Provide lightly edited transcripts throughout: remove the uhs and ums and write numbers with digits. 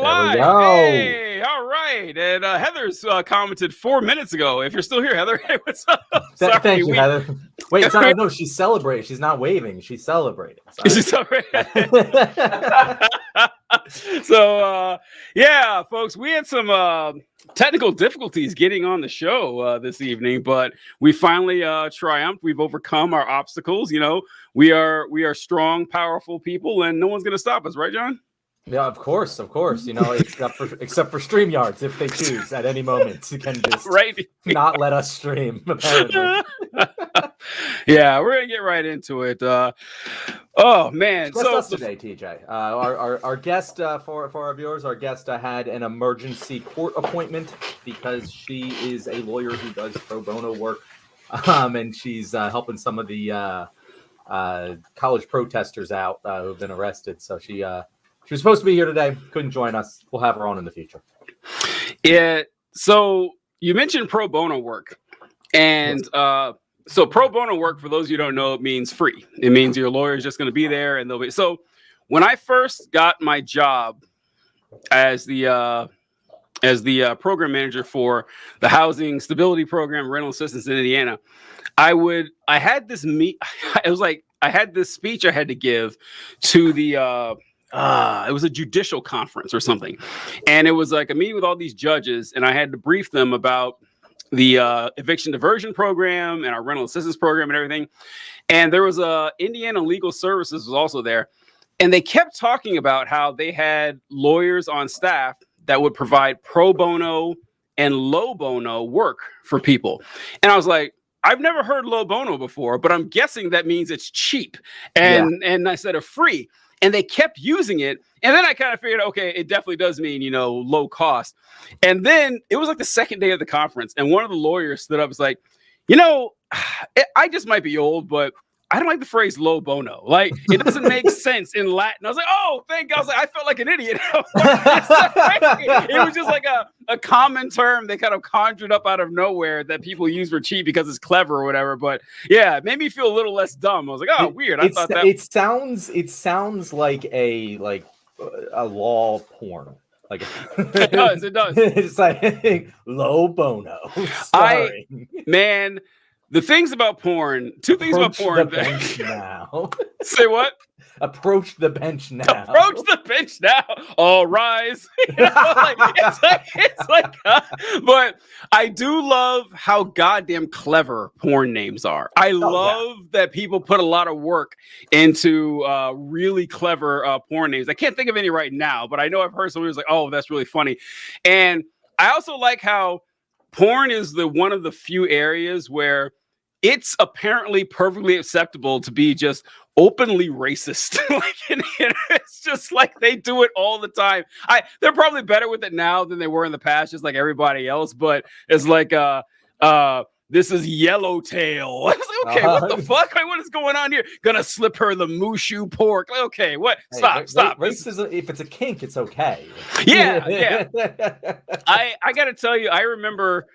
There we live. go. Hey, all right. And Heather's commented 4 minutes ago. If you're still here, Heather, hey, what's up? Thank you, Heather. Wait, it's not, no, she's celebrating. She's not waving. She's celebrating. She's celebrating. So, yeah, folks, we had some technical difficulties getting on the show this evening, but we finally triumphed. We've overcome our obstacles. You know, we are strong, powerful people, and no one's going to stop us, right, John? Yeah, of course. You know, except for StreamYards, if they choose at any moment, you can just not let us stream. Apparently. Yeah, we're gonna get right into it. Oh man, just us today, TJ. Our guest for our viewers, our guest had an emergency court appointment because she is a lawyer who does pro bono work, and she's helping some of the college protesters out who've been arrested. So she was supposed to be here today, couldn't join us. We'll have her on in the future. Yeah. So you mentioned pro bono work, and so pro bono work, for those of you who don't know, it means free. It means your lawyer is just going to be there, and they'll be. So when I first got my job as the program manager for the Housing Stability Program, Rental Assistance in Indiana, I had this speech I had to give to the. It was a judicial conference or something. And it was like a meeting with all these judges, and I had to brief them about the eviction diversion program and our rental assistance program and everything. And there was Indiana Legal Services was also there. And they kept talking about how they had lawyers on staff that would provide pro bono and low bono work for people. And I was like, I've never heard low bono before, but I'm guessing that means it's cheap. And I said free. And they kept using it. And then I kind of figured, okay, it definitely does mean, you know, low cost. And then it was like the second day of the conference. And one of the lawyers stood up and was like, you know, I just might be old, but I don't like the phrase low bono. Like, it doesn't make sense in Latin. I was like, oh, thank God. I was like, I felt like an idiot. It was just like a common term they kind of conjured up out of nowhere that people use for cheap because it's clever or whatever. But yeah, it made me feel a little less dumb. I was like, oh, weird. I thought that it sounds like a law porn. Like it does. It's like low bono. Man. The things about porn, two things about porn. The bench now. Say what? Approach the bench now. Approach the bench now. All rise. You know, but I do love how goddamn clever porn names are. I love that people put a lot of work into really clever porn names. I can't think of any right now, but I know I've heard somebody who's like, oh, that's really funny. And I also like how porn is one of the few areas where it's apparently perfectly acceptable to be just openly racist. It's just like they do it all the time. They're probably better with it now than they were in the past, just like everybody else. But it's like, this is Yellowtail. I was like, okay, what the fuck? Like, what is going on here? Gonna slip her the mushu pork. Like, okay, what? Stop. Racism, if it's a kink, it's okay. Yeah. I gotta tell you, I remember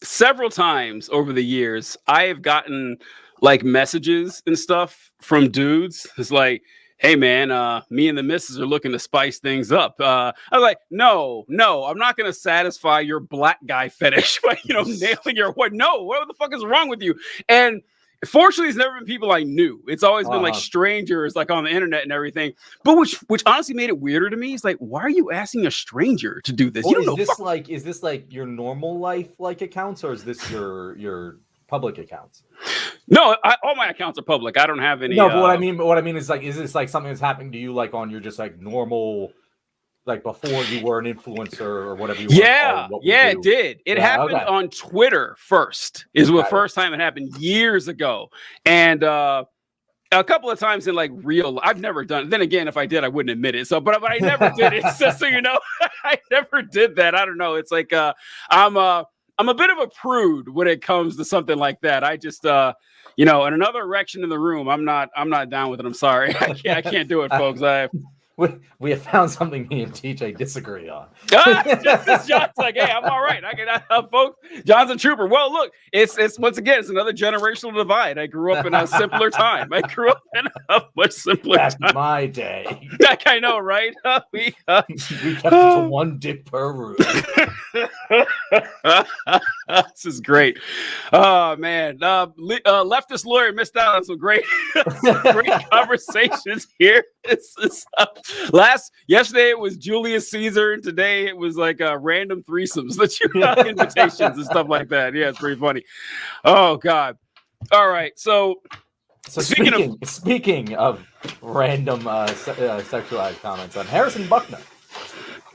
several times over the years, I have gotten like messages and stuff from dudes. It's like, hey man, me and the missus are looking to spice things up. I was like, no, I'm not going to satisfy your black guy fetish by, you know, nailing your what? No, what the fuck is wrong with you? And fortunately, it's never been people I knew. It's always been like strangers, like on the internet and everything. But which honestly made it weirder to me. It's like, why are you asking a stranger to do this? Well, you don't know. Is this like your normal life like accounts, or is this your public accounts? No, all my accounts are public. I don't have any. No, but what I mean is like, is this like something that's happening to you like on your just like normal, like before you were an influencer or whatever you were? It did. It happened on Twitter first. Is the first time it happened years ago, and a couple of times in like real. I've never done it. Then again, if I did, I wouldn't admit it. So, but I never did it. So you know, I never did that. I don't know. It's like I'm a bit of a prude when it comes to something like that. I just you know, and another erection in the room, I'm not down with it. I'm sorry. I can't do it, folks. We have found something me and TJ disagree on. Just as John's like, hey, I'm all right. I can folks. John's a trooper. Well, look, it's once again, it's another generational divide. I grew up in a simpler time. I grew up in a much simpler Back time. in my day. Like, I know, right? We kept it to one dick per room. This is great. Oh man, leftist lawyer missed out on some great conversations here. Yesterday it was Julius Caesar, and today it was like random threesomes that you got invitations and stuff like that. Yeah, it's pretty funny. Oh God. All right, so speaking of random sexualized comments on Harrison Buckner.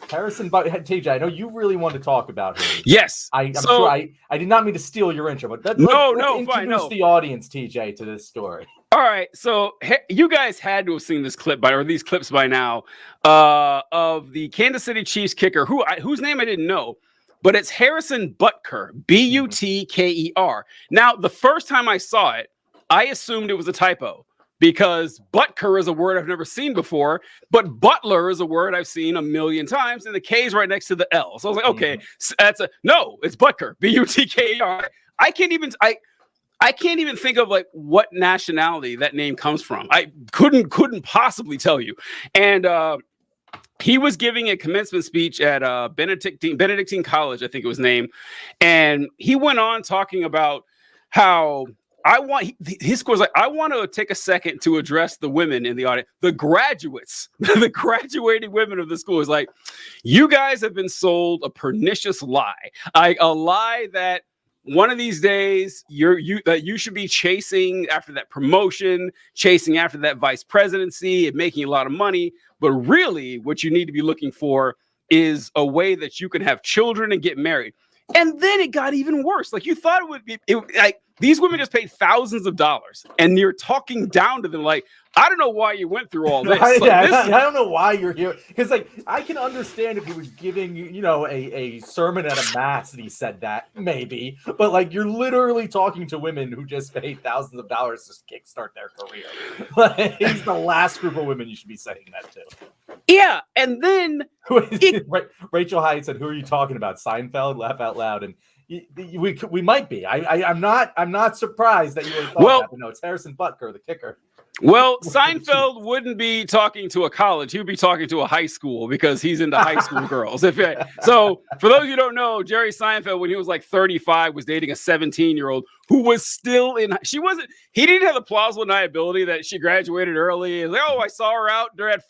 TJ, I know you really want to talk about him. Yes. I'm sure I did not mean to steal your intro, but let's introduce the audience, TJ, to this story. All right, so you guys had to have seen this clip these clips by now of the Kansas City Chiefs kicker, whose name I didn't know, but it's Harrison Butker, Butker. Now, the first time I saw it, I assumed it was a typo, because Butker is a word I've never seen before, but Butler is a word I've seen a million times, and the K is right next to the L. So I was like, okay, it's Butker, Butker. I can't even think of like what nationality that name comes from. I couldn't possibly tell you. And he was giving a commencement speech at Benedictine College, I think it was named, and he went on talking about how his score is like, I want to take a second to address the women in the audience, the graduates, the graduating women of the school. Is like, you guys have been sold a pernicious lie, a lie that one of these days you should be chasing after that promotion, chasing after that vice presidency and making a lot of money. But really what you need to be looking for is a way that you can have children and get married. And then it got even worse. Like, you thought it would be like, these women just paid thousands of dollars, and you're talking down to them like, I don't know why you went through all this. I don't know why you're here. Because, like, I can understand if he was giving, a sermon at a mass and he said that, maybe. But, like, you're literally talking to women who just paid thousands of dollars to kickstart their career. Like, he's the last group of women you should be saying that to. Yeah, and then... Rachel Hyatt said, who are you talking about? Seinfeld? Laugh out loud. And we might be. I'm not surprised that you would have thought that. But no, it's Harrison Butker, the kicker. Well, Seinfeld wouldn't be talking to a college. He would be talking to a high school, because he's into high school girls. So for those of you who don't know, Jerry Seinfeld, when he was like 35, was dating a 17-year-old who was still in. He didn't have the plausible deniability that she graduated early. And like, oh, I saw her out there at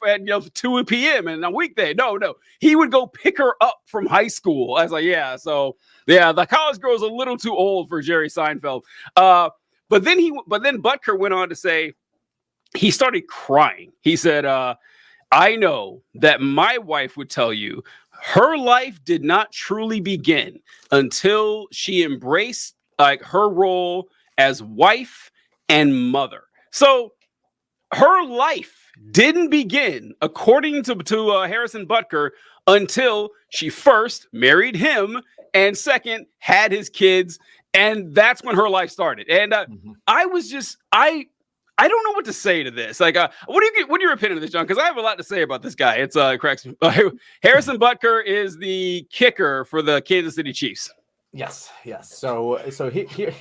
2 p.m. and a weekday. No. He would go pick her up from high school. I was like, yeah. So yeah, the college girl is a little too old for Jerry Seinfeld. But then Butker went on to say, he started crying. He said, I know that my wife would tell you her life did not truly begin until she embraced like her role as wife and mother. So her life didn't begin, according to Harrison Butker, until she first married him and second had his kids. And that's when her life started. And I don't know what to say to this. Like, what are your opinion of this, John? Because I have a lot to say about this guy. It's cracks me. Harrison Butker is the kicker for the Kansas City Chiefs. Yes. So here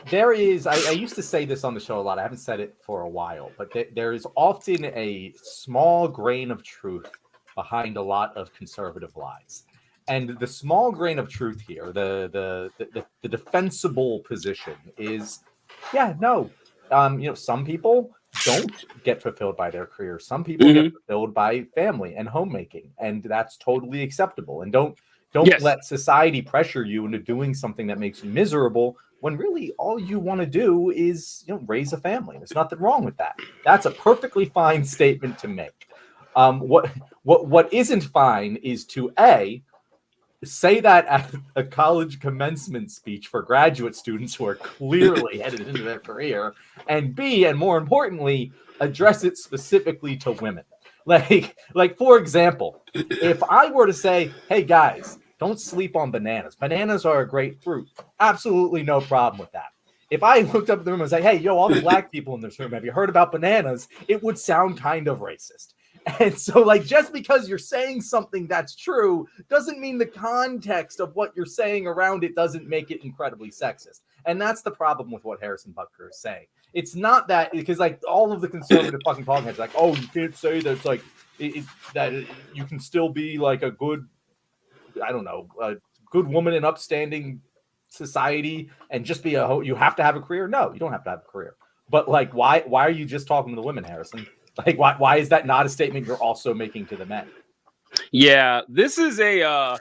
there is. I used to say this on the show a lot. I haven't said it for a while, but there is often a small grain of truth behind a lot of conservative lies. And the small grain of truth here, the defensible position is, some people don't get fulfilled by their career. Some people get fulfilled by family and homemaking, and that's totally acceptable. And don't let society pressure you into doing something that makes you miserable when really all you want to do is, raise a family. There's nothing wrong with that. That's a perfectly fine statement to make. What isn't fine is to say that at a college commencement speech for graduate students who are clearly headed into their career, and B, and more importantly, address it specifically to women. Like for example, if I were to say, hey guys, don't sleep on bananas. Bananas are a great fruit. Absolutely no problem with that. If I looked up in the room and say, hey, all the black people in this room, have you heard about bananas? It would sound kind of racist. And so, like, just because you're saying something that's true doesn't mean the context of what you're saying around it doesn't make it incredibly sexist. And that's the problem with what Harrison Butker is saying. It's not that, because like all of the conservative fucking talking heads, like, oh, you can't say that it's like that you can still be like a good, I don't know, a good woman in upstanding society and just be you have to have a career. No, you don't have to have a career. But like, why are you just talking to the women, Harrison? Like, why is that not a statement you're also making to the men? Yeah, this is a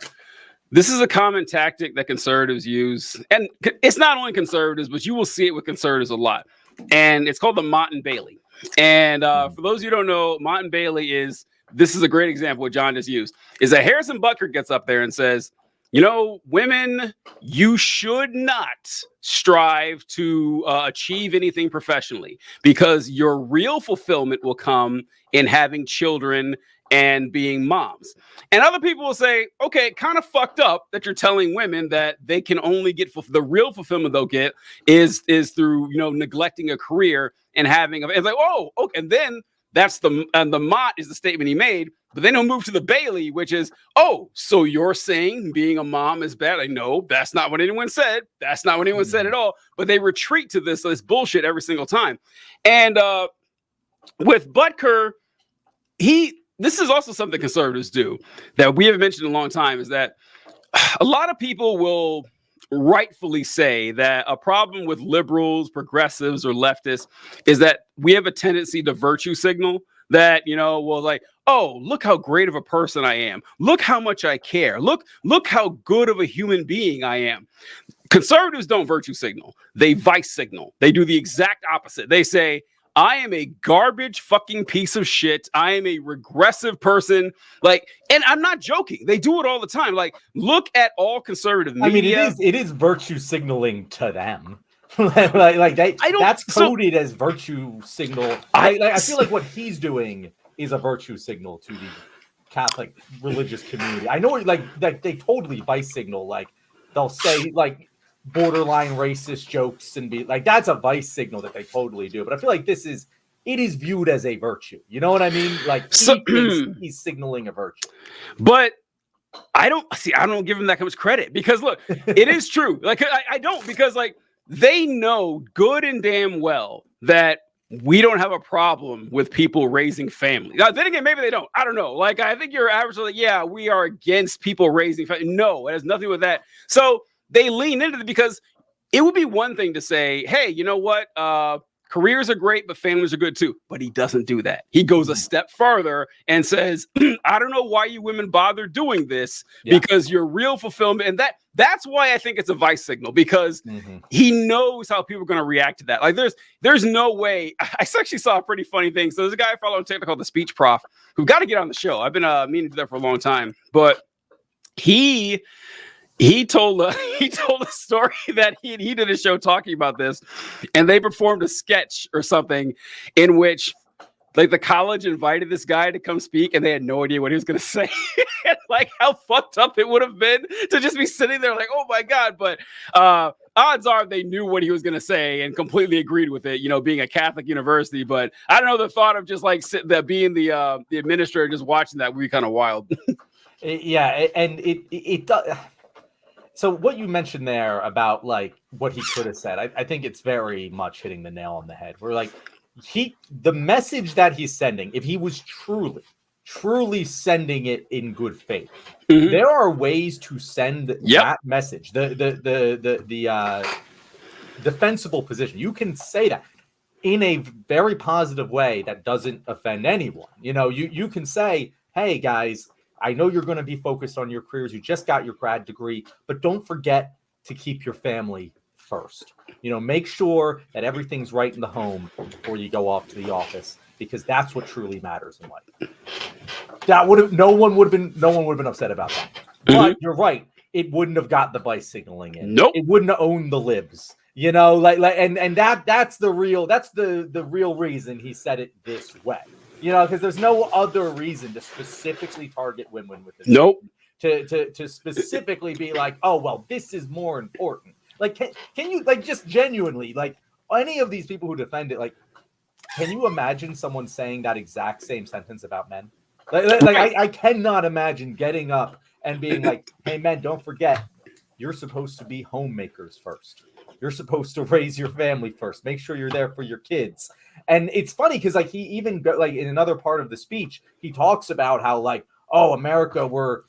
common tactic that conservatives use, and it's not only conservatives, but you will see it with conservatives a lot. And it's called the Motte and Bailey. And for those of you who don't know, Motte and Bailey this is a great example what John just used, is that Harrison Butker gets up there and says, you know, women, you should not strive to achieve anything professionally, because your real fulfillment will come in having children and being moms. And other people will say, okay, kind of fucked up that you're telling women that they can only get the real fulfillment they'll get is through, you know, neglecting a career and having it's like, oh, okay. And then that's the Mott is the statement he made. But then he'll move to the Bailey, which is, oh, so you're saying being a mom is bad? I know that's not what anyone said. That's not what anyone said at all. But they retreat to this bullshit every single time. And with Butker, this is also something conservatives do that we haven't mentioned in a long time, is that a lot of people will rightfully say that a problem with liberals, progressives, or leftists is that we have a tendency to virtue signal. That, you know, well, like, oh, look how great of a person I am. Look how much I care. Look how good of a human being I am. Conservatives don't virtue signal. They vice signal. They do the exact opposite. They say, I am a garbage fucking piece of shit. I am a regressive person. Like, and I'm not joking. They do it all the time. Like, look at all conservative media. I mean, it is virtue signaling to them. That's coded as virtue signal. I feel like what he's doing is a virtue signal to the Catholic religious community. I know, like they totally vice signal. Like, they'll say like borderline racist jokes and be like, that's a vice signal that they totally do. But I feel like it is viewed as a virtue. You know what I mean? Like, he's signaling a virtue. But I don't give him that much credit, because look, it is true. Like, I don't, because like, they know good and damn well that we don't have a problem with people raising families. Now, then again, maybe they don't. I don't know. Like, I think your average, like, yeah, we are against people raising families. No, it has nothing with that. So they lean into it, because it would be one thing to say, hey, you know what? Careers are great, but families are good too. But he doesn't do that. He goes a step farther and says, I don't know why you women bother doing this, because your real fulfillment, and that's why I think it's a vice signal, because he knows how people are going to react to that. Like, there's no way. I actually saw a pretty funny thing. So there's a guy I follow on TikTok called The Speech Prof, who got to get on the show. I've been meaning to do that for a long time, but he told a story that he did a show talking about this, and they performed a sketch or something in which, like, the college invited this guy to come speak, and they had no idea what he was going to say. Like, how fucked up it would have been to just be sitting there like, oh my God. But odds are they knew what he was going to say and completely agreed with it, you know, being a Catholic university. But I don't know, the thought of just like being the administrator, just watching that would be kind of wild. Yeah. And it does. So what you mentioned there about like what he could have said, I think it's very much hitting the nail on the head. We're like, the message that he's sending, if he was truly sending it in good faith, there are ways to send that message. The defensible position. You can say that in a very positive way that doesn't offend anyone. You know, you can say, hey guys, I know you're going to be focused on your careers. You just got your grad degree, but don't forget to keep your family first. You know, make sure that everything's right in the home before you go off to the office, because that's what truly matters in life. No one would have been upset about that. But you're right. It wouldn't have got the vice signaling in. Nope. It wouldn't have owned the libs. You know, and that's the real reason he said it this way. You know, because there's no other reason to specifically target women with this. Nope. To specifically be like, oh well, this is more important. Like, can you, like, just genuinely, like, any of these people who defend it, like, can you imagine someone saying that exact same sentence about men? Like I cannot imagine getting up and being like, hey, men, don't forget, you're supposed to be homemakers first. You're supposed to raise your family first. Make sure you're there for your kids. And it's funny because like he even like in another part of the speech, he talks about how like, oh, America, we're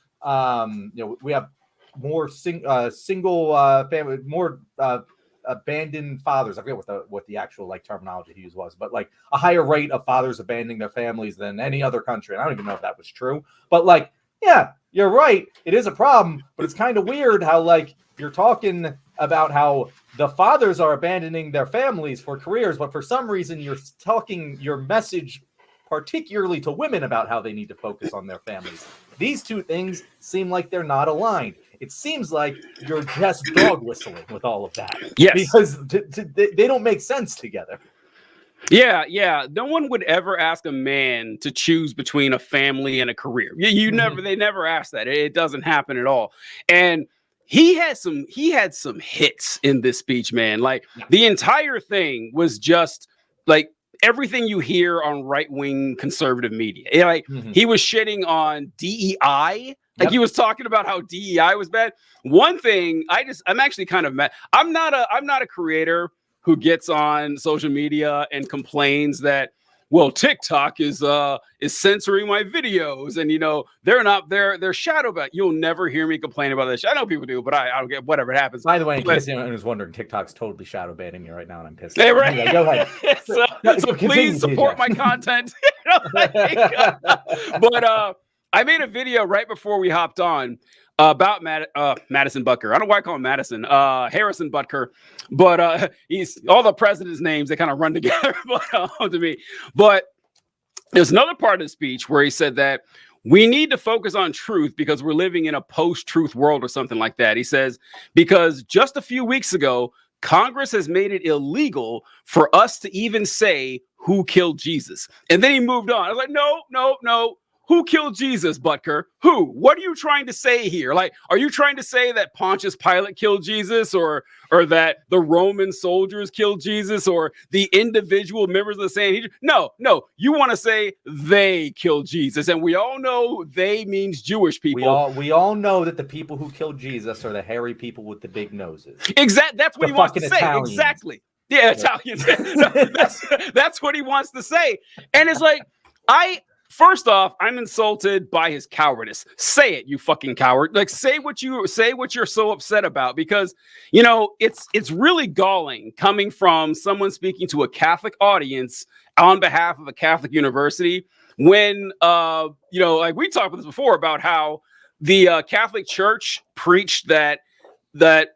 we have more single family, more abandoned fathers. I forget what the actual like terminology he used was, but like a higher rate of fathers abandoning their families than any other country. And I don't even know if that was true, but like, yeah, you're right. It is a problem, but it's kind of weird how like you're talking about how the fathers are abandoning their families for careers, but for some reason you're talking your message particularly to women about how they need to focus on their families. These two things seem like they're not aligned. It seems like you're just dog whistling with all of that. Yes. Because they don't make sense together. Yeah. No one would ever ask a man to choose between a family and a career. They never ask that. It doesn't happen at all. And he had some hits in this speech, man. Like the entire thing was just like everything you hear on right-wing conservative media. He was shitting on DEI. Like he was talking about how DEI was bad. One thing I'm actually kind of mad. I'm not a creator who gets on social media and complains that, well, TikTok is censoring my videos and they're shadow ban. You'll never hear me complain about this. I know people do, but I don't get whatever it happens. By the way, in case anyone was wondering, TikTok's totally shadow banning me right now, and I'm pissed. Hey, right. Anyway, go ahead. so please support my content. But I made a video right before we hopped on about Madison Butker. I don't know why I call him Madison. Harrison Butker. But he's all the president's names, they kind of run together to me. But there's another part of the speech where he said that we need to focus on truth because we're living in a post-truth world or something like that. He says, because just a few weeks ago, Congress has made it illegal for us to even say who killed Jesus. And then he moved on. I was like, no. Who killed Jesus, Butker? Who? What are you trying to say here? Like, are you trying to say that Pontius Pilate killed Jesus or that the Roman soldiers killed Jesus or the individual members of the Sanhedrin? No. You want to say they killed Jesus. And we all know they means Jewish people. We all know that the people who killed Jesus are the hairy people with the big noses. Exactly. That's what he wants to say. Italians. Exactly. Yeah, Italians. That's what he wants to say. And it's like, first off, I'm insulted by his cowardice. Say it, you fucking coward. Like, say what you're so upset about, because it's really galling coming from someone speaking to a Catholic audience on behalf of a Catholic university when like we talked about this before about how the Catholic Church preached that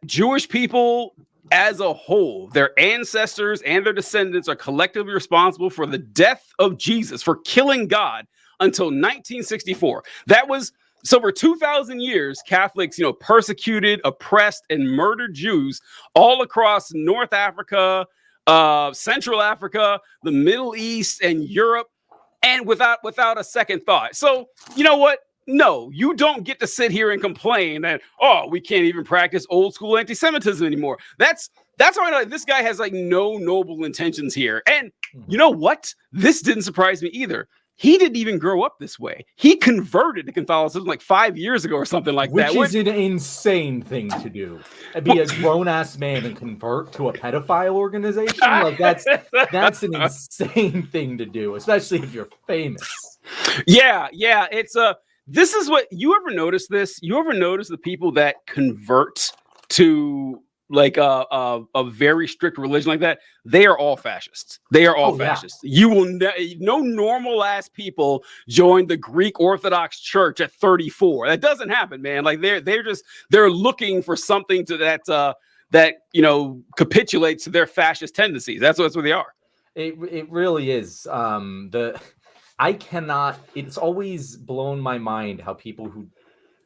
Jewish people as a whole, their ancestors and their descendants are collectively responsible for the death of Jesus, for killing God until 1964. That was so for 2,000 years, Catholics, persecuted, oppressed, and murdered Jews all across North Africa, Central Africa, the Middle East, and Europe, and without a second thought. So, you know what? No, you don't get to sit here and complain that, we can't even practice old school anti-Semitism anymore. That's how I know this guy has like no noble intentions here. And you know what? This didn't surprise me either. He didn't even grow up this way. He converted to Catholicism like 5 years ago or something like that. Which is an insane thing to do. Be a grown-ass man and convert to a pedophile organization? Like that's an insane thing to do, especially if you're famous. Yeah. It's this is what you ever notice this? You ever notice the people that convert to like a very strict religion like that? They are all fascists. They are all fascists. Yeah. You will no normal ass people join the Greek Orthodox Church at 34. That doesn't happen, man. Like they're looking for something to that capitulates to their fascist tendencies. That's what they are. It really is. It's always blown my mind how people who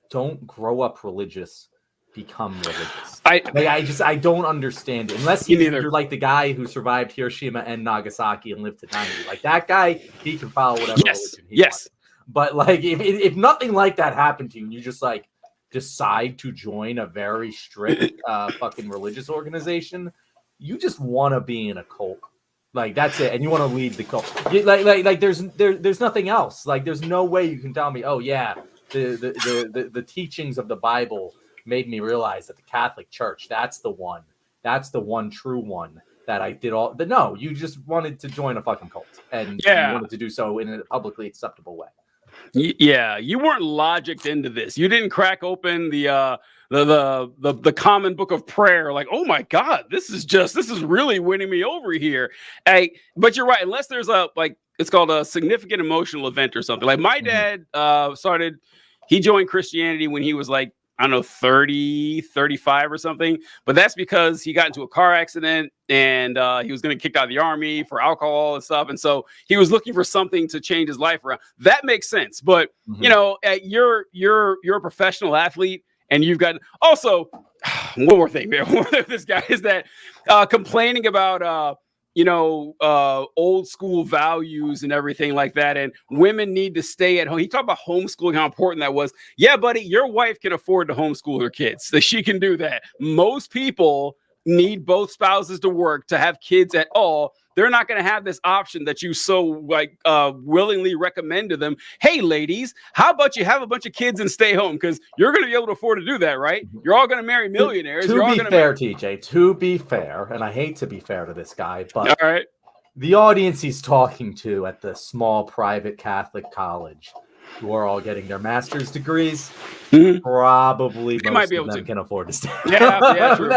don't grow up religious become religious. I don't understand it. Unless you're like the guy who survived Hiroshima and Nagasaki and lived to 90. Like that guy, he can follow whatever religion he wants. But like if nothing like that happened to you and you just like decide to join a very strict fucking religious organization, you just want to be in a cult. Like that's it, and you want to lead the cult. Like there's nothing else. Like there's no way you can tell me, oh yeah, the teachings of the Bible made me realize that the Catholic Church, that's the one true one that I did all. No, you just wanted to join a fucking cult, and you wanted to do so in a publicly acceptable way. Yeah, you weren't logicked into this. You didn't crack open the common book of prayer. Like, oh my God, this is really winning me over here. But you're right. Unless there's it's called a significant emotional event or something. Like my dad he joined Christianity when he was like, I don't know, 30, 35 or something. But that's because he got into a car accident and he was going to get kicked out of the army for alcohol and stuff. And so he was looking for something to change his life around. That makes sense. But, you know, you're a professional athlete and you've got also one more thing, man. This guy is that complaining about old school values and everything like that. And women need to stay at home. He talked about homeschooling, how important that was. Yeah, buddy, your wife can afford to homeschool her kids. So she can do that. Most people need both spouses to work to have kids at all. They're not going to have this option that you so willingly recommend to them. Hey, ladies, how about you have a bunch of kids and stay home? Because you're going to be able to afford to do that, right? You're all going to marry millionaires. To be fair, TJ, to be fair, and I hate to be fair to this guy, but all right, the audience he's talking to at the small private Catholic college, who are all getting their master's degrees, probably most of them can afford to stay. Yeah, true.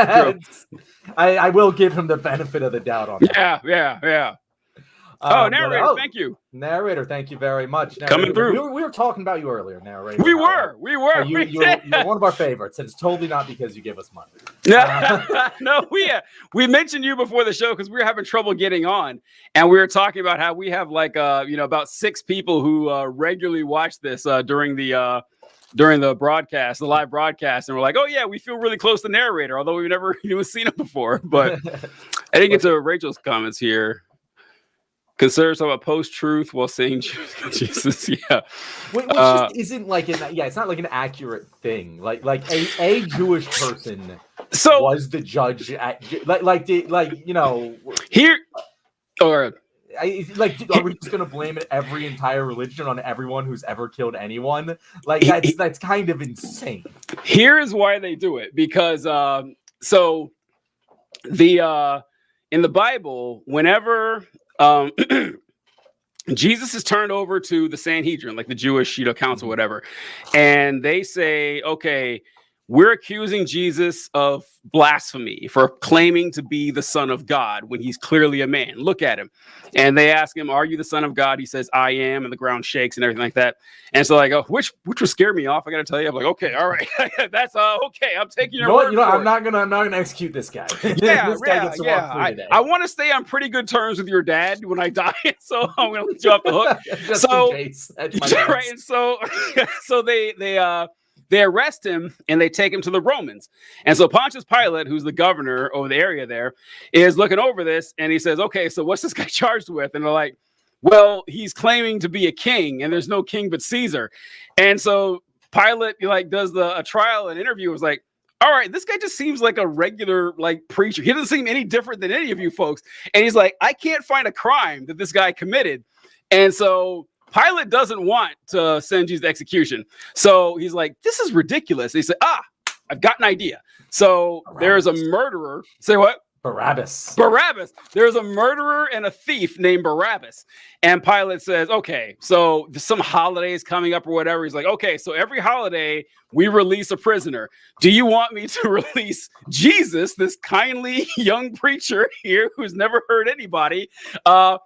I will give him the benefit of the doubt on that. Yeah. Narrator, thank you. Narrator, thank you very much. Narrator, coming through. We were talking about you earlier, Narrator. We were. You're one of our favorites, and it's totally not because you give us money. No, we mentioned you before the show because we were having trouble getting on, and we were talking about how we have about 6 people who regularly watch this during the broadcast, the live broadcast, and we're like, oh yeah, we feel really close to Narrator, although we've never even seen him before. But I didn't get to Rachel's comments here. Considers about post-truth while saying Jesus, yeah. Which just isn't it's not like an accurate thing. Like a Jewish person was the judge at here. Or are we just gonna blame every entire religion on everyone who's ever killed anyone? Like that's kind of insane. Here's why they do it, because in the Bible, whenever Jesus is turned over to the Sanhedrin, like the Jewish, council, whatever, and they say, okay, we're accusing Jesus of blasphemy for claiming to be the Son of God when he's clearly a man. Look at him. And they ask him, are you the Son of God? He says, I am. And the ground shakes and everything like that. And so I go, which would scare me off. I got to tell you, I'm like, okay, all right. That's okay. I'm taking your word. I'm not gonna execute this guy. Yeah. I want to stay on pretty good terms with your dad when I die. So I'm going to let you off the hook. Just in case. Right. And so they arrest him and they take him to the Romans. And so Pontius Pilate, who's the governor over the area there, is looking over this and he says, okay, so what's this guy charged with? And they're like, well, he's claiming to be a king and there's no king but Caesar. And so Pilate does a trial and interview, was like, all right, this guy just seems like a regular preacher. He doesn't seem any different than any of you folks. And he's like, I can't find a crime that this guy committed. And so Pilate doesn't want to send Jesus to execution. So he's like, this is ridiculous. And he said, I've got an idea. So there's a murderer. Say what? Barabbas. There's a murderer and a thief named Barabbas. And Pilate says, okay, so some holiday is coming up or whatever. He's like, okay, so every holiday we release a prisoner. Do you want me to release Jesus, this kindly young preacher here who's never hurt anybody, or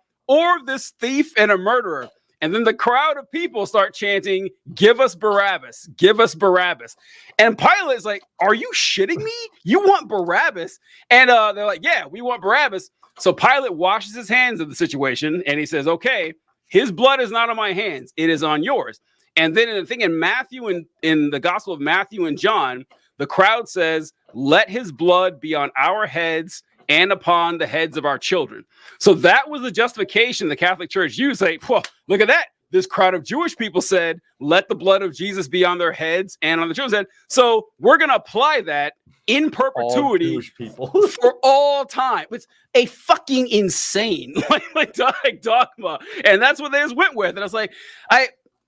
this thief and a murderer? And then the crowd of people start chanting, give us Barabbas, give us Barabbas. And Pilate's like, are you shitting me? You want Barabbas? And they're like, yeah, we want Barabbas. So Pilate washes his hands of the situation and he says, okay, his blood is not on my hands. It is on yours. And then in Matthew and in the Gospel of Matthew and John, the crowd says, let his blood be on our heads and upon the heads of our children. So that was the justification the Catholic Church used. Like, whoa, look at that. This crowd of Jewish people said, let the blood of Jesus be on their heads and on the children's head. So we're going to apply that in All perpetuity Jewish people. for all time. It's a fucking insane like dogma, and that's what they just went with. And I was like,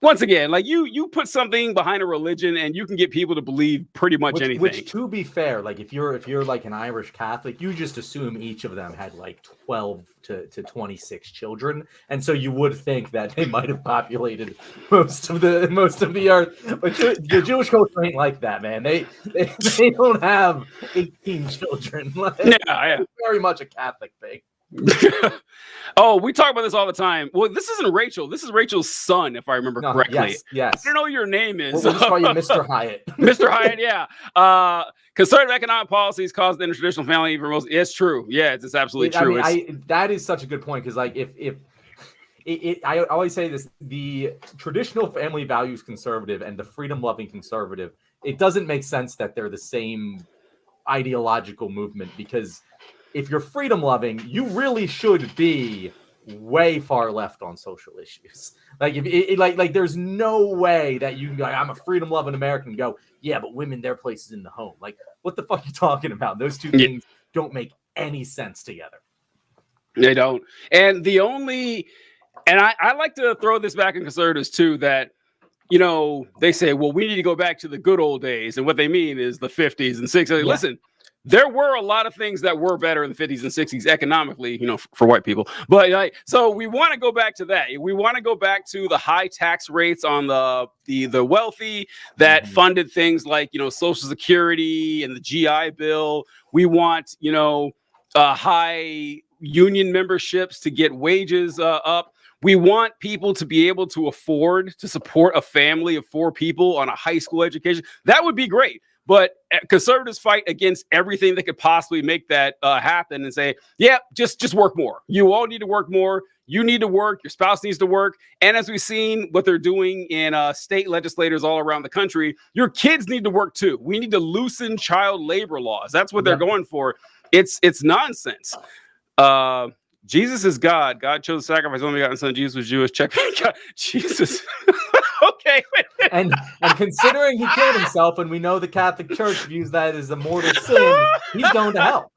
once again, like you put something behind a religion, and you can get people to believe pretty much anything. Which, to be fair, like if you're like an Irish Catholic, you just assume each of them had like 12 to 26 children, and so you would think that they might have populated most of the earth. But the Jewish culture ain't like that, man. They don't have 18 children. Like, yeah. It's very much a Catholic thing. Oh, we talk about this all the time. Well, this isn't Rachel. This is Rachel's son, if I remember correctly. Yes. I don't know what your name is. We'll just call you Mr. Hyatt. Mr. Hyatt, yeah. Conservative economic policies cause the intertraditional family even most. It's true. Yeah, it's absolutely true. That is such a good point, because like if I always say this, the traditional family values conservative and the freedom-loving conservative, it doesn't make sense that they're the same ideological movement, because if you're freedom loving, you really should be way far left on social issues. Like like there's no way that you can go, I'm a freedom loving American, and go, yeah, but women, their place is in the home. Like, what the fuck are you talking about? Those two things don't make any sense together. They don't. And I like to throw this back in conservatives too, that they say, well, we need to go back to the good old days, and what they mean is the 50s and 60s. Yeah. Listen, there were a lot of things that were better in the 50s and 60s economically, for white people. But so we want to go back to that. We want to go back to the high tax rates on the wealthy that funded things like, Social Security and the GI Bill. We want, high union memberships to get wages up. We want people to be able to afford to support a family of 4 people on a high school education. That would be great. But conservatives fight against everything that could possibly make that happen, and say, yeah, just work more. You all need to work more. You need to work. Your spouse needs to work. And as we've seen what they're doing in state legislators all around the country, your kids need to work too. We need to loosen child labor laws. That's what they're going for. It's nonsense. Jesus is God. God chose to sacrifice only begotten son. Jesus was Jewish. Check. Jesus. Okay. And considering he killed himself, and we know the Catholic Church views that as a mortal sin, he's going to hell.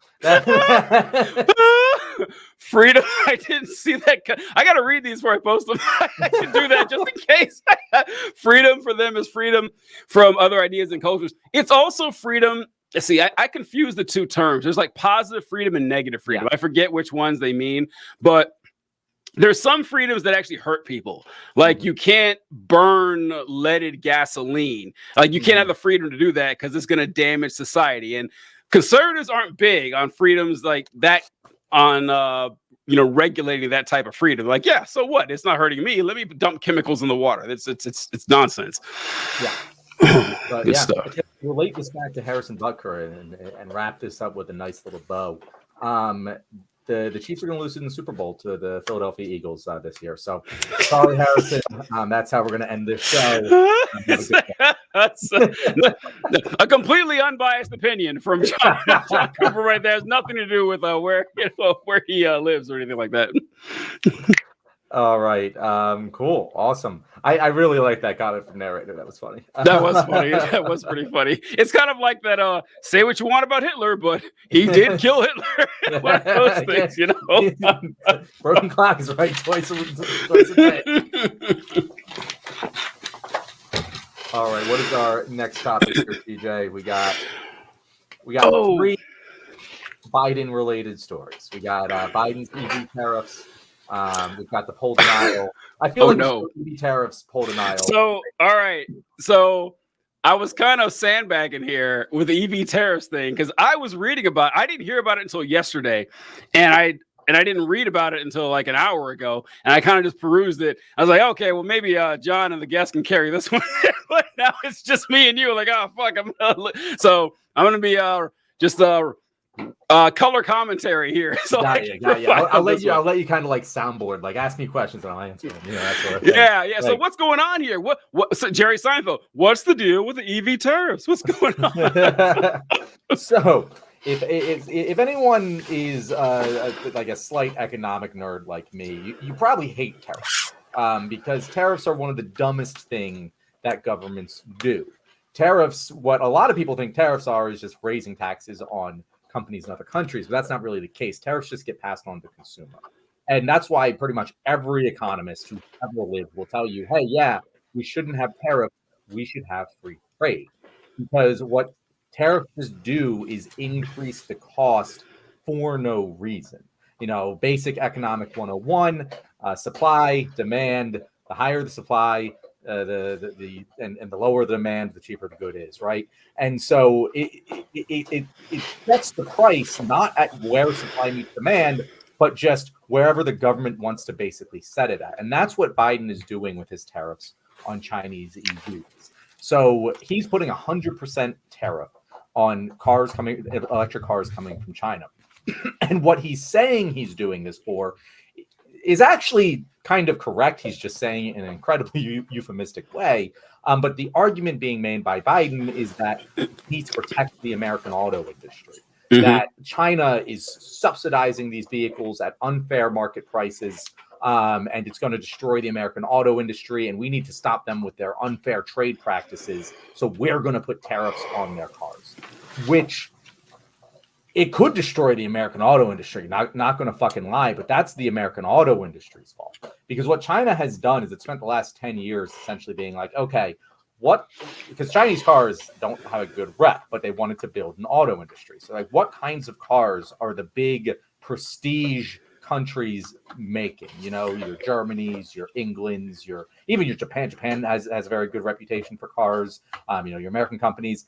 Freedom. I didn't see that. I got to read these before I post them. I should do that just in case. Freedom for them is freedom from other ideas and cultures. It's also freedom. See, I confuse the two terms. There's like positive freedom and negative freedom. Yeah. I forget which ones they mean, but there's some freedoms that actually hurt people. Like you can't burn leaded gasoline. Like you can't have the freedom to do that because it's going to damage society. And conservatives aren't big on freedoms like that, on regulating that type of freedom. Like, yeah, so what? It's not hurting me. Let me dump chemicals in the water. It's nonsense. Yeah. But Good stuff. Relate this back to Harrison Butker and wrap this up with a nice little bow. The Chiefs are going to lose in the Super Bowl to the Philadelphia Eagles this year. So, sorry, Harrison. That's how we're going to end this show. That's a completely unbiased opinion from John Cooper right there. It has nothing to do with where he lives or anything like that. All right. Cool. Awesome. I really like that comment from narrator. That was funny. That was funny. That was pretty funny. It's kind of like that, say what you want about Hitler, but he did kill Hitler. One of those things, Broken clock is right twice a day. All right. What is our next topic here, TJ? We got 3 Biden-related stories. We got Biden's EV tariffs. We've got the poll denial. I feel EV tariffs, poll denial. So, all right. So I was kind of sandbagging here with the EV tariffs thing because I was reading about it. I didn't hear about it until yesterday. And I didn't read about it until like an hour ago. And I kind of just perused it. I was like, okay, well, maybe John and the guest can carry this one. But now it's just me and you. Like, oh, fuck. So I'm going to be just color commentary here. So got you. I'll let you kind of like soundboard, like ask me questions and I'll answer them. That's what yeah. Like, so what's going on here? What so Jerry Seinfeld, what's the deal with the EV tariffs? What's going on? So if anyone is like a slight economic nerd like me, you probably hate tariffs because tariffs are one of the dumbest thing that governments do. tariffs, what a lot of people think tariffs are, is just raising taxes on companies in other countries, but that's not really the case. Tariffs just get passed on to the consumer. And that's why pretty much every economist who's ever lived will tell you, hey, yeah, we shouldn't have tariffs. We should have free trade. Because what tariffs do is increase the cost for no reason. Basic economic 101, supply, demand, the higher the supply, and the lower the demand, the cheaper the good is, right? And so it sets the price not at where supply meets demand, but just wherever the government wants to basically set it at. And that's what Biden is doing with his tariffs on Chinese EVs. So he's putting 100% tariff on electric cars coming from China. And what he's saying he's doing this for is actually kind of correct. He's just saying it in an incredibly euphemistic way. But the argument being made by Biden is that he needs to protect the American auto industry. Mm-hmm. That China is subsidizing these vehicles at unfair market prices, and it's going to destroy the American auto industry, and we need to stop them with their unfair trade practices. So we're going to put tariffs on their cars, which it could destroy the American auto industry. Not going to fucking lie, but that's the American auto industry's fault. Because what China has done is it spent the last 10 years essentially being like, okay, because Chinese cars don't have a good rep, but they wanted to build an auto industry. So like, what kinds of cars are the big prestige countries making? Your Germanys, your Englands, even your Japan. Japan has a very good reputation for cars. Your American companies.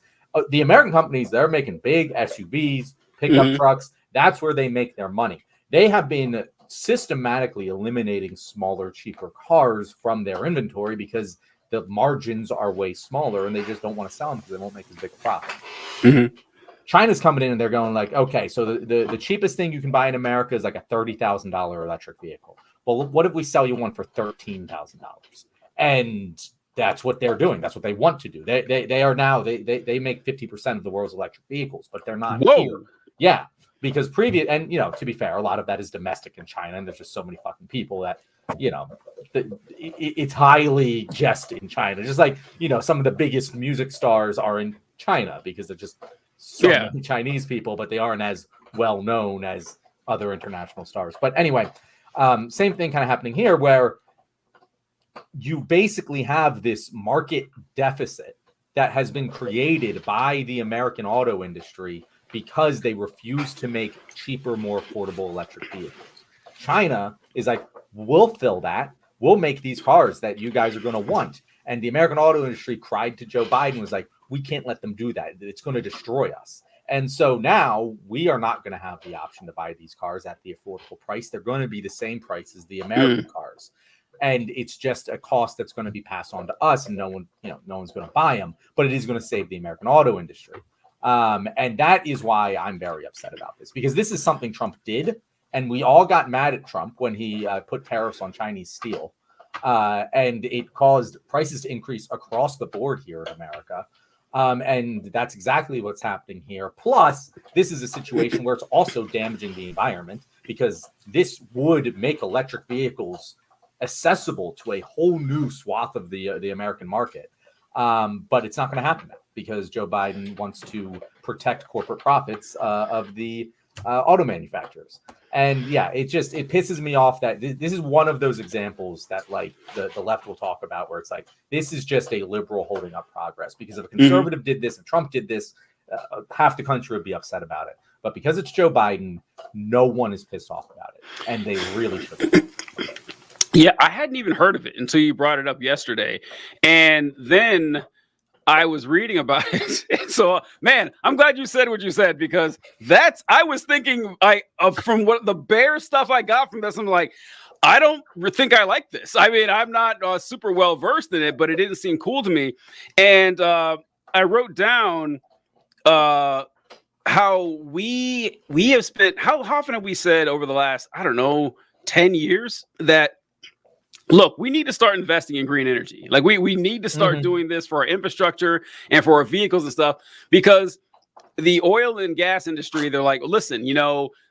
The American companies, they're making big SUVs, pickup trucks. That's where they make their money. They have been systematically eliminating smaller, cheaper cars from their inventory because the margins are way smaller and they just don't want to sell them because they won't make as big a profit. Mm-hmm. China's coming in and they're going like, okay, so the cheapest thing you can buy in America is like a $30,000 electric vehicle. Well, what if we sell you one for $13,000? And that's what they're doing. That's what they want to do. They are now, they make 50% of the world's electric vehicles, but they're not here. Yeah, because and to be fair, a lot of that is domestic in China, and there's just so many fucking people that, it's highly just in China. Just like, some of the biggest music stars are in China because they're just so many Chinese people, but they aren't as well known as other international stars. But anyway, same thing kind of happening here where you basically have this market deficit that has been created by the American auto industry because they refuse to make cheaper, more affordable electric vehicles. China is like, we'll fill that. We'll make these cars that you guys are going to want. And the American auto industry cried to Joe Biden, was like, we can't let them do that. It's going to destroy us. And so now we are not going to have the option to buy these cars at the affordable price. They're going to be the same price as the American cars. And it's just a cost that's going to be passed on to us, and no one's going to buy them, but it is going to save the American auto industry. And that is why I'm very upset about this, because this is something Trump did. And we all got mad at Trump when he put tariffs on Chinese steel. And it caused prices to increase across the board here in America. And that's exactly what's happening here. Plus, this is a situation where it's also damaging the environment, because this would make electric vehicles accessible to a whole new swath of the American market. But it's not going to happen now because Joe Biden wants to protect corporate profits of the auto manufacturers. And yeah, it pisses me off that this is one of those examples that like the left will talk about, where it's like, this is just a liberal holding up progress, because if a conservative did this, if Trump did this, half the country would be upset about it. But because it's Joe Biden, no one is pissed off about it. And they really should. Yeah, I hadn't even heard of it until you brought it up yesterday. And then I was reading about it. So, man, I'm glad you said what you said, because I was thinking from what the bare stuff I got from this, I'm like, I don't think I like this. I mean, I'm not super well versed in it, but it didn't seem cool to me. And I wrote down how we have spent, how often have we said over the last, 10 years that, look, we need to start investing in green energy. Like we need to start doing this for our infrastructure and for our vehicles and stuff, because the oil and gas industry, they're like, listen,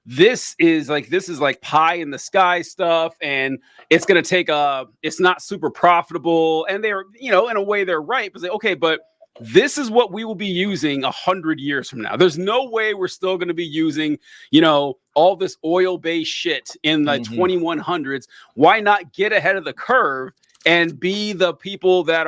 this is like pie in the sky stuff, and it's going to take it's not super profitable. And they're, in a way they're right, but say, okay, but this is what we will be using 100 years from now. There's no way we're still going to be using, you know, all this oil-based shit in the 2100s. Why not get ahead of the curve and be the people that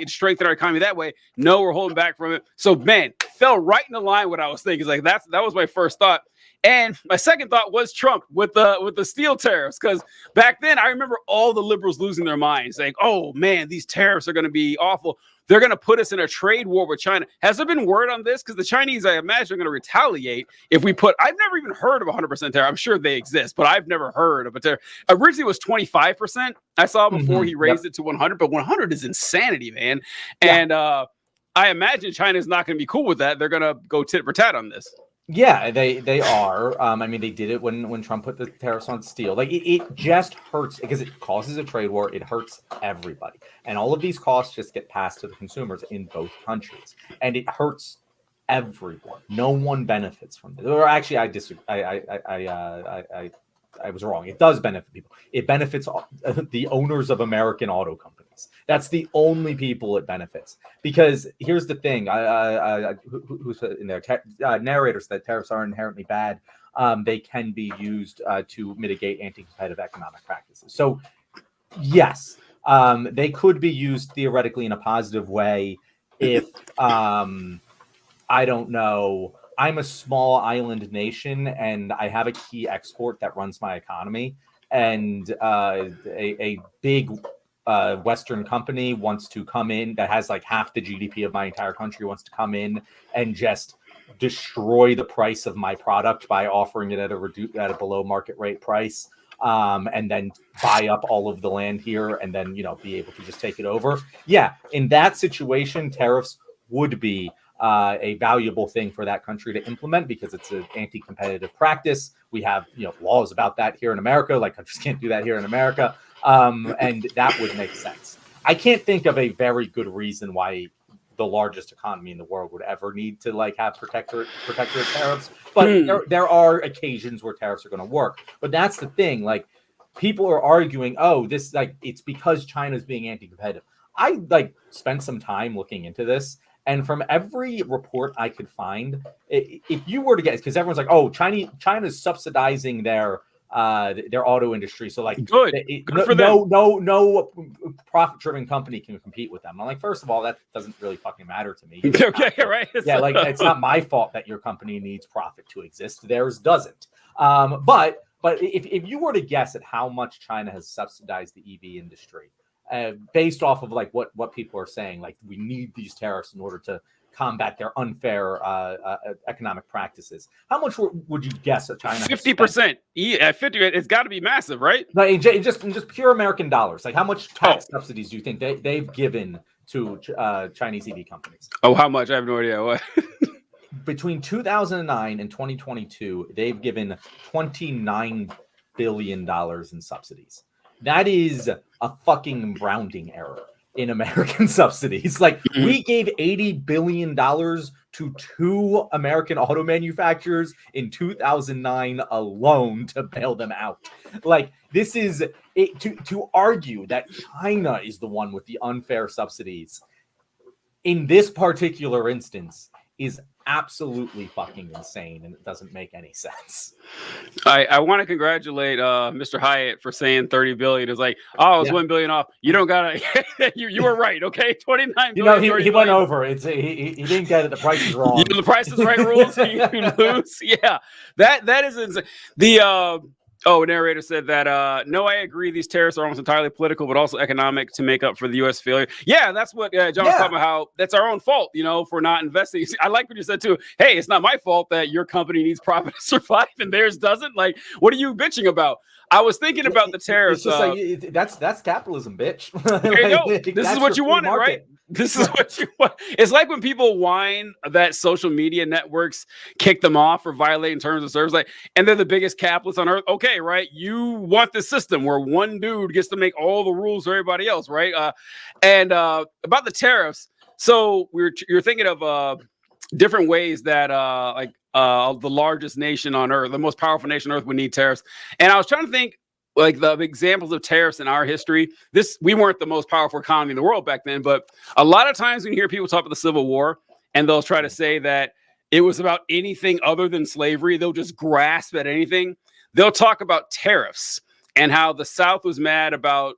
strengthen our economy that way? No, we're holding back from it. So, man, fell right in the line what I was thinking. It's like that was my first thought. And my second thought was Trump with the steel tariffs, because back then I remember all the liberals losing their minds, saying, "Oh man, these tariffs are going to be awful. They're going to put us in a trade war with China." Has there been word on this? Because the Chinese, I imagine, are going to retaliate if we put. I've never even heard of 100% tariff. I'm sure they exist, but I've never heard of a tariff. Originally, it was 25%. I saw before he raised it to 100, but 100 is insanity, man. Yeah. And I imagine China is not going to be cool with that. They're going to go tit for tat on this. Yeah, they are. I mean, they did it when Trump put the tariffs on steel. Like it just hurts because it causes a trade war. It hurts everybody, and all of these costs just get passed to the consumers in both countries, and it hurts everyone. No one benefits from this. Or actually, I disagree. I was wrong. It does benefit people. It benefits the owners of American auto companies. That's the only people it benefits. Because here's the thing. Who's in there? Narrators that tariffs are inherently bad. They can be used to mitigate anti-competitive economic practices. So, yes, they could be used theoretically in a positive way if, I don't know, I'm a small island nation and I have a key export that runs my economy, and a big Western company wants to come in that has like half the GDP of my entire country, wants to come in and just destroy the price of my product by offering it at a below market rate price, and then buy up all of the land here and then, you know, be able to just take it over. Yeah, in that situation, tariffs would be a valuable thing for that country to implement because it's an anti-competitive practice. We have, you know, laws about that here in America. Like, countries can't do that here in America, and that would make sense. I can't think of a very good reason why the largest economy in the world would ever need to like have protectorate tariffs. But there are occasions where tariffs are going to work. But that's the thing. Like, people are arguing, oh, this like it's because China's being anti-competitive. I like spent some time looking into this. And from every report I could find, if you were to guess, because everyone's like, "Oh, China's subsidizing their auto industry," so like, good for them. No profit-driven company can compete with them. I'm like, first of all, that doesn't really fucking matter to me. Okay, right? Yeah, like it's not my fault that your company needs profit to exist. Theirs doesn't. But if you were to guess at how much China has subsidized the EV industry, based off of like what people are saying, like we need these tariffs in order to combat their unfair economic practices. How much would you guess that China? 50%. At 50, it's got to be massive, right? Like just pure American dollars. Like how much tax subsidies do you think they've given to Chinese EV companies? Oh, how much? I have no idea. What? Between 2009 and 2022, they've given $29 billion in subsidies. That is a fucking rounding error in American subsidies. Like, we gave $80 billion to 2 American auto manufacturers in 2009 alone to bail them out. Like, this is it, to argue that China is the one with the unfair subsidies in this particular instance is absolutely fucking insane, and it doesn't make any sense. I want to congratulate Mr. Hyatt for saying 30 billion. It's like, oh, it's 1 billion off. You don't gotta. you were right. Okay, 29 billion. You know, he went over. It's he didn't get it. The price is wrong. The price is right rules. You lose. Yeah, that is insane. The narrator said that, no, I agree. These tariffs are almost entirely political, but also economic to make up for the U.S. failure. Yeah, that's what John was talking about, how that's our own fault, you know, for not investing. I like what you said, too. Hey, it's not my fault that your company needs profit to survive and theirs doesn't. Like, what are you bitching about? I was thinking about the tariffs. It's just like, that's capitalism, bitch. There you go. This is what you wanted, right? This is what you want. It's like when people whine that social media networks kick them off for violating terms of service, like, and they're the biggest capitalists on earth. Okay, right? You want this system where one dude gets to make all the rules for everybody else, right? And about the tariffs, so you're thinking of different ways that the largest nation on earth, the most powerful nation on earth, would need tariffs. And I was trying to think, like the examples of tariffs in our history, we weren't the most powerful economy in the world back then, but a lot of times when you hear people talk about the Civil War and they'll try to say that it was about anything other than slavery, they'll just grasp at anything. They'll talk about tariffs and how the South was mad about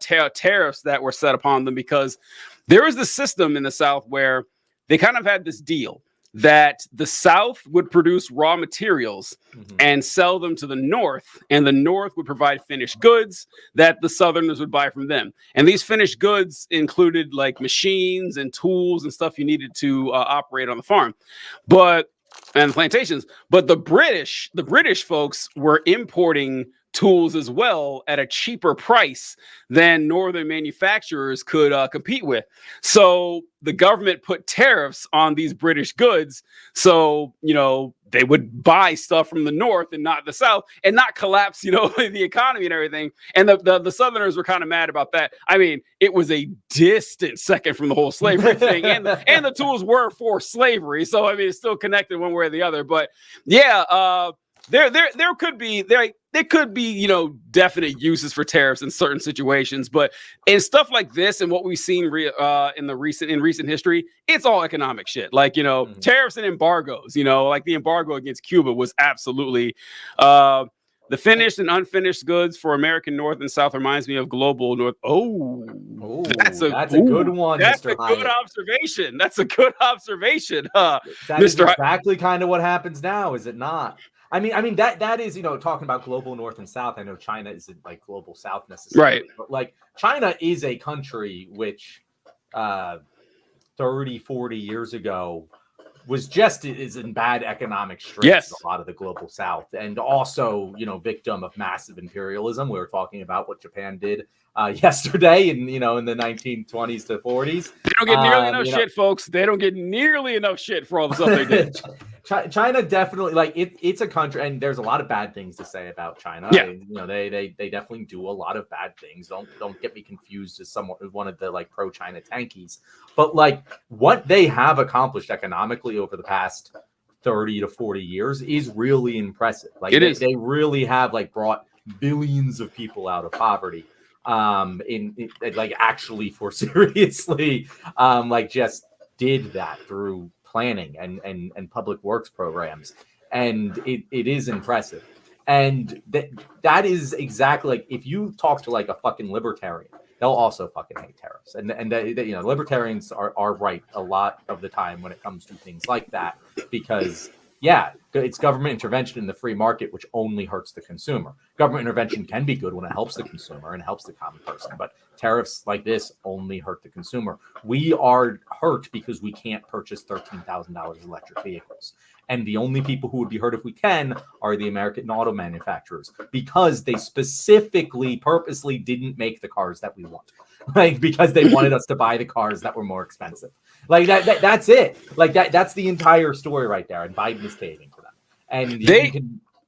tariffs that were set upon them, because there was this system in the South where they kind of had this deal that the South would produce raw materials and sell them to the North, and the North would provide finished goods that the Southerners would buy from them. And these finished goods included like machines and tools and stuff you needed to operate on the farm, and plantations. But the British folks were importing tools as well at a cheaper price than Northern manufacturers could compete with. So the government put tariffs on these British goods. So, they would buy stuff from the North and not the South, and not collapse, the economy and everything. And the Southerners were kind of mad about that. I mean, it was a distant second from the whole slavery thing, and the tools were for slavery. So, I mean, it's still connected one way or the other. But yeah, there could be definite uses for tariffs in certain situations, but in stuff like this and what we've seen in recent history, it's all economic shit. Like, tariffs and embargoes, like the embargo against Cuba was absolutely the finished and unfinished goods for American North and South reminds me of global North. That's a good one. That's Mr. a good observation. That's a good observation. That is exactly kind of what happens now, is it not? I mean that is, talking about global North and South. I know China isn't like global South necessarily, right? But like China is a country which 30, 40 years ago was is in bad economic straits. Yes. A lot of the global South, and also, victim of massive imperialism. We were talking about what Japan did yesterday in the 1920s to 40s. They don't get nearly enough shit, folks. They don't get nearly enough shit for all the stuff they did. China definitely, like, it's a country, and there's a lot of bad things to say about China. Yeah. They definitely do a lot of bad things. Don't get me confused as one of the like pro-China tankies. But like what they have accomplished economically over the past 30 to 40 years is really impressive. Like they really have like brought billions of people out of poverty. In like actually for seriously, like just did that through planning and public works programs, and it is impressive. And that is exactly, like, if you talk to like a fucking libertarian, they'll also fucking hate tariffs. And libertarians are right a lot of the time when it comes to things like that, because it's government intervention in the free market, which only hurts the consumer. Government intervention can be good when it helps the consumer and helps the common person, but tariffs like this only hurt the consumer. We are hurt because we can't purchase $13,000 electric vehicles. And the only people who would be hurt if we can are the American auto manufacturers, because they purposely didn't make the cars that we want. Like, because they wanted us to buy the cars that were more expensive. Like that's it. Like that's the entire story right there. And Biden is caving to them. And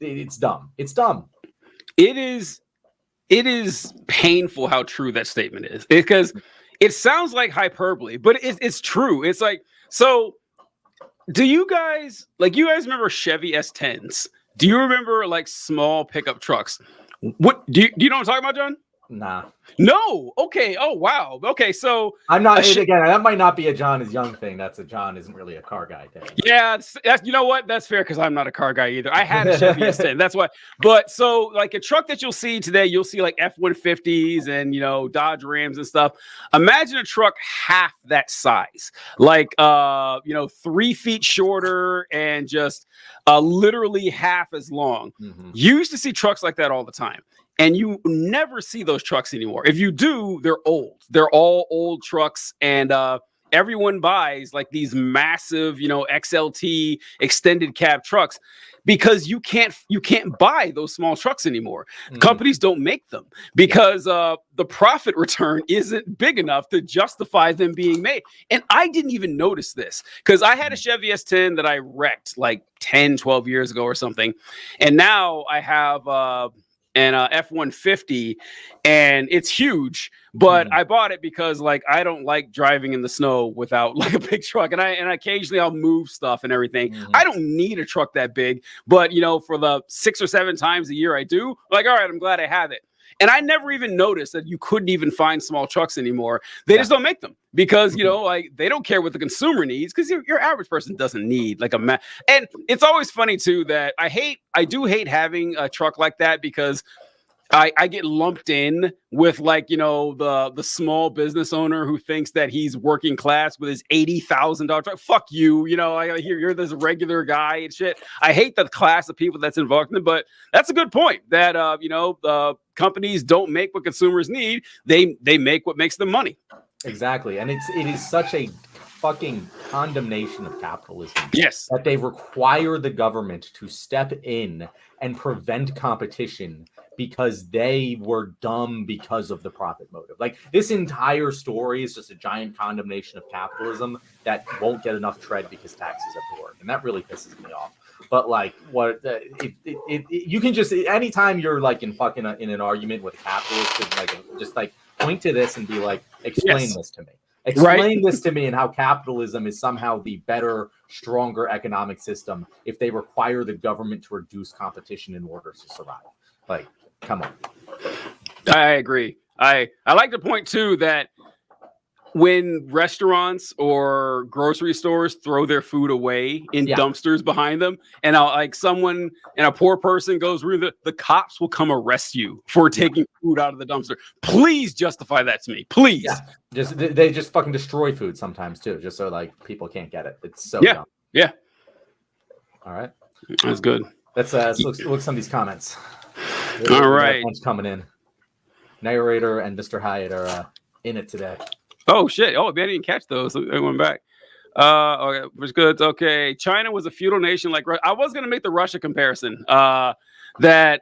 it's dumb. It's dumb. It is painful how true that statement is, because it sounds like hyperbole, but it's true. It's like, so do you guys remember Chevy S10s? Do you remember like small pickup trucks? What do you know what I'm talking about, John? Nah. No. Okay. Oh, wow. Okay. So I'm not, again, that might not be a John is young thing. That's a John isn't really a car guy thing. Yeah. That's you know what? That's fair, because I'm not a car guy either. I had a Chevy S10. That's why. But so like a truck that you'll see today, you'll see like F-150s and, Dodge Rams and stuff. Imagine a truck half that size, like, 3 feet shorter and just literally half as long. Mm-hmm. You used to see trucks like that all the time. And you never see those trucks anymore. If you do, they're old. They're all old trucks. And everyone buys like these massive, XLT extended cab trucks, because you can't buy those small trucks anymore. Mm. Companies don't make them because the profit return isn't big enough to justify them being made. And I didn't even notice this, because I had a Chevy S10 that I wrecked like 10, 12 years ago or something. And now I have and F-150, and it's huge, but I bought it because like I don't like driving in the snow without like a big truck, and occasionally I'll move stuff and everything. I don't need a truck that big, but for the 6 or 7 times a year I do, like, all right, I'm glad I have it. And I never even noticed that you couldn't even find small trucks anymore. They just don't make them because, you know, like they don't care what the consumer needs because your average person doesn't need like a And it's always funny too that I do hate having a truck like that because I get lumped in with like, you know, the small business owner who thinks that he's working class with his $80,000 truck. Fuck you. You know, I hear you're this regular guy and shit. I hate the class of people that's involved in it, but that's a good point that, you know, companies don't make what consumers need. They make what makes them money. Exactly. And it is such a fucking condemnation of capitalism. Yes. That they require the government to step in and prevent competition because they were dumb because of the profit motive. Like this entire story is just a giant condemnation of capitalism that won't get enough tread because taxes have to work. And that really pisses me off. But like what you can just anytime you're like in an argument with a capitalist, like just like point to this and be like, explain this to me. Explain this to me and how capitalism is somehow the better, stronger economic system if they require the government to reduce competition in order to survive. Like, come on. I agree. I like to point too that when restaurants or grocery stores throw their food away in dumpsters behind them, and like someone and a poor person goes through the cops will come arrest you for taking food out of the dumpster. Please justify that to me, please. Yeah. They just fucking destroy food sometimes too, just so like people can't get it. It's so dumb. Yeah. All right, that's good. Let's look at some of these comments. All right, coming in. Narrator and Mr. Hyatt are in it today. Oh shit! Oh, I didn't catch those. I went back. Okay, was good. Okay, China was a feudal nation like I was gonna make the Russia comparison. That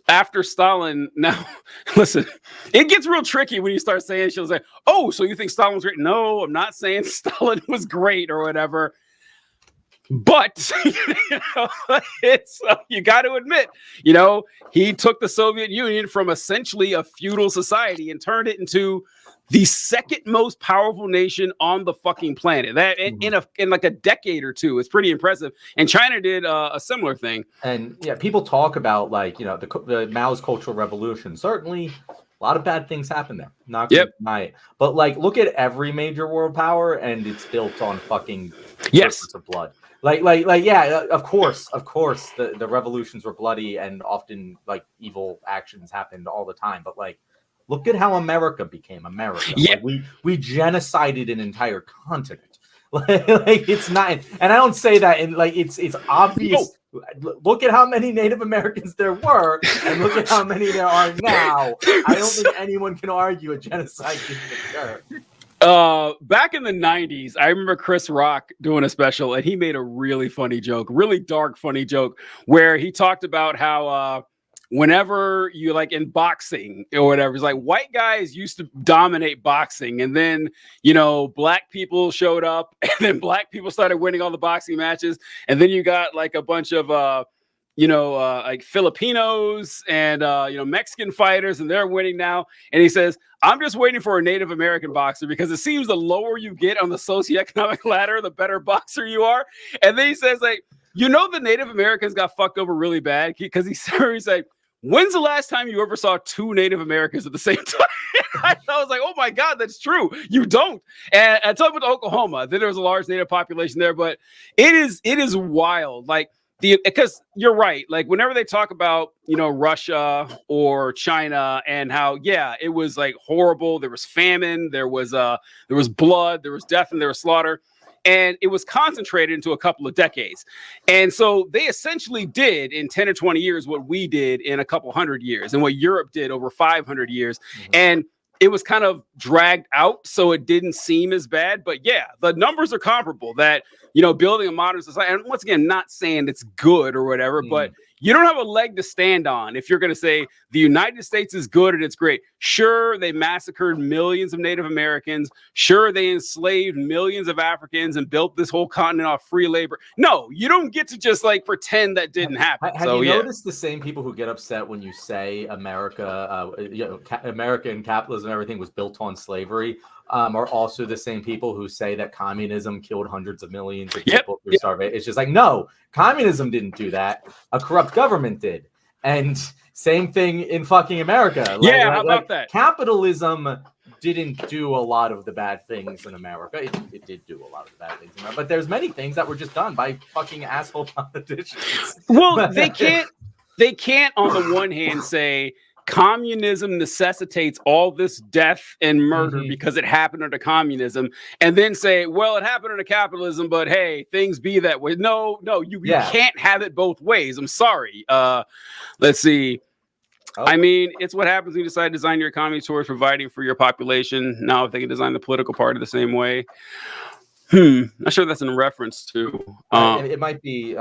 after Stalin. Now, listen, it gets real tricky when you start saying she'll say, "Oh, so you think Stalin was great?" No, I'm not saying Stalin was great or whatever. But it's you got to admit, he took the Soviet Union from essentially a feudal society and turned it into the second most powerful nation on the fucking planet. That in like a decade or two, it's pretty impressive. And China did a similar thing. And people talk about like the Mao's Cultural Revolution. Certainly, a lot of bad things happen there. Not gonna deny it. But like, look at every major world power, and it's built on fucking rivers of blood. Of course, the revolutions were bloody and often like evil actions happened all the time. But like, look at how America became America. Yeah. Like, we genocided an entire continent. like it's not, and I don't say that in like it's obvious. No. Look at how many Native Americans there were, and look at how many there are now. I don't think anyone can argue a genocide didn't occur. Back in the 90s, I remember Chris Rock doing a special, and he made a really funny joke, really dark, funny joke, where he talked about how whenever you like in boxing or whatever, it's like white guys used to dominate boxing, and then black people showed up, and then black people started winning all the boxing matches, and then you got like a bunch of like Filipinos and Mexican fighters, and they're winning now. And he says, I'm just waiting for a Native American boxer because it seems the lower you get on the socioeconomic ladder, the better boxer you are. And then he says, like, the Native Americans got fucked over really bad because he's like, when's the last time you ever saw two Native Americans at the same time? I was like, oh my God, that's true. You don't. And I talked about Oklahoma. Then there was a large Native population there, but it is wild. Like, because you're right, like whenever they talk about Russia or China and how it was like horrible, there was famine, there was blood, there was death, and there was slaughter, and it was concentrated into a couple of decades. And so they essentially did in 10 or 20 years what we did in a couple hundred years and what Europe did over 500 years. Mm-hmm. And it was kind of dragged out, so it didn't seem as bad. But the numbers are comparable that, building a modern society, and once again, not saying it's good or whatever, but you don't have a leg to stand on if you're going to say the United States is good and it's great. Sure, they massacred millions of Native Americans. Sure, they enslaved millions of Africans and built this whole continent off free labor. No, you don't get to just like pretend that didn't happen. Have you noticed the same people who get upset when you say America, America and capitalism and everything was built on slavery? Are also the same people who say that communism killed hundreds of millions of people through starvation. It's just like, no, communism didn't do that. A corrupt government did. And same thing in fucking America. How about that? Capitalism didn't do a lot of the bad things in America. It did do a lot of the bad things in America, but there's many things that were just done by fucking asshole politicians. Well, they can't on the one hand say communism necessitates all this death and murder because it happened under communism, and then say, well, it happened under capitalism, but hey, things be that way. No, you can't have it both ways. I'm sorry. Let's see. I mean, it's what happens when you decide to design your economy towards providing for your population. Now, if they can design the political party the same way, not sure that's in reference to. It might be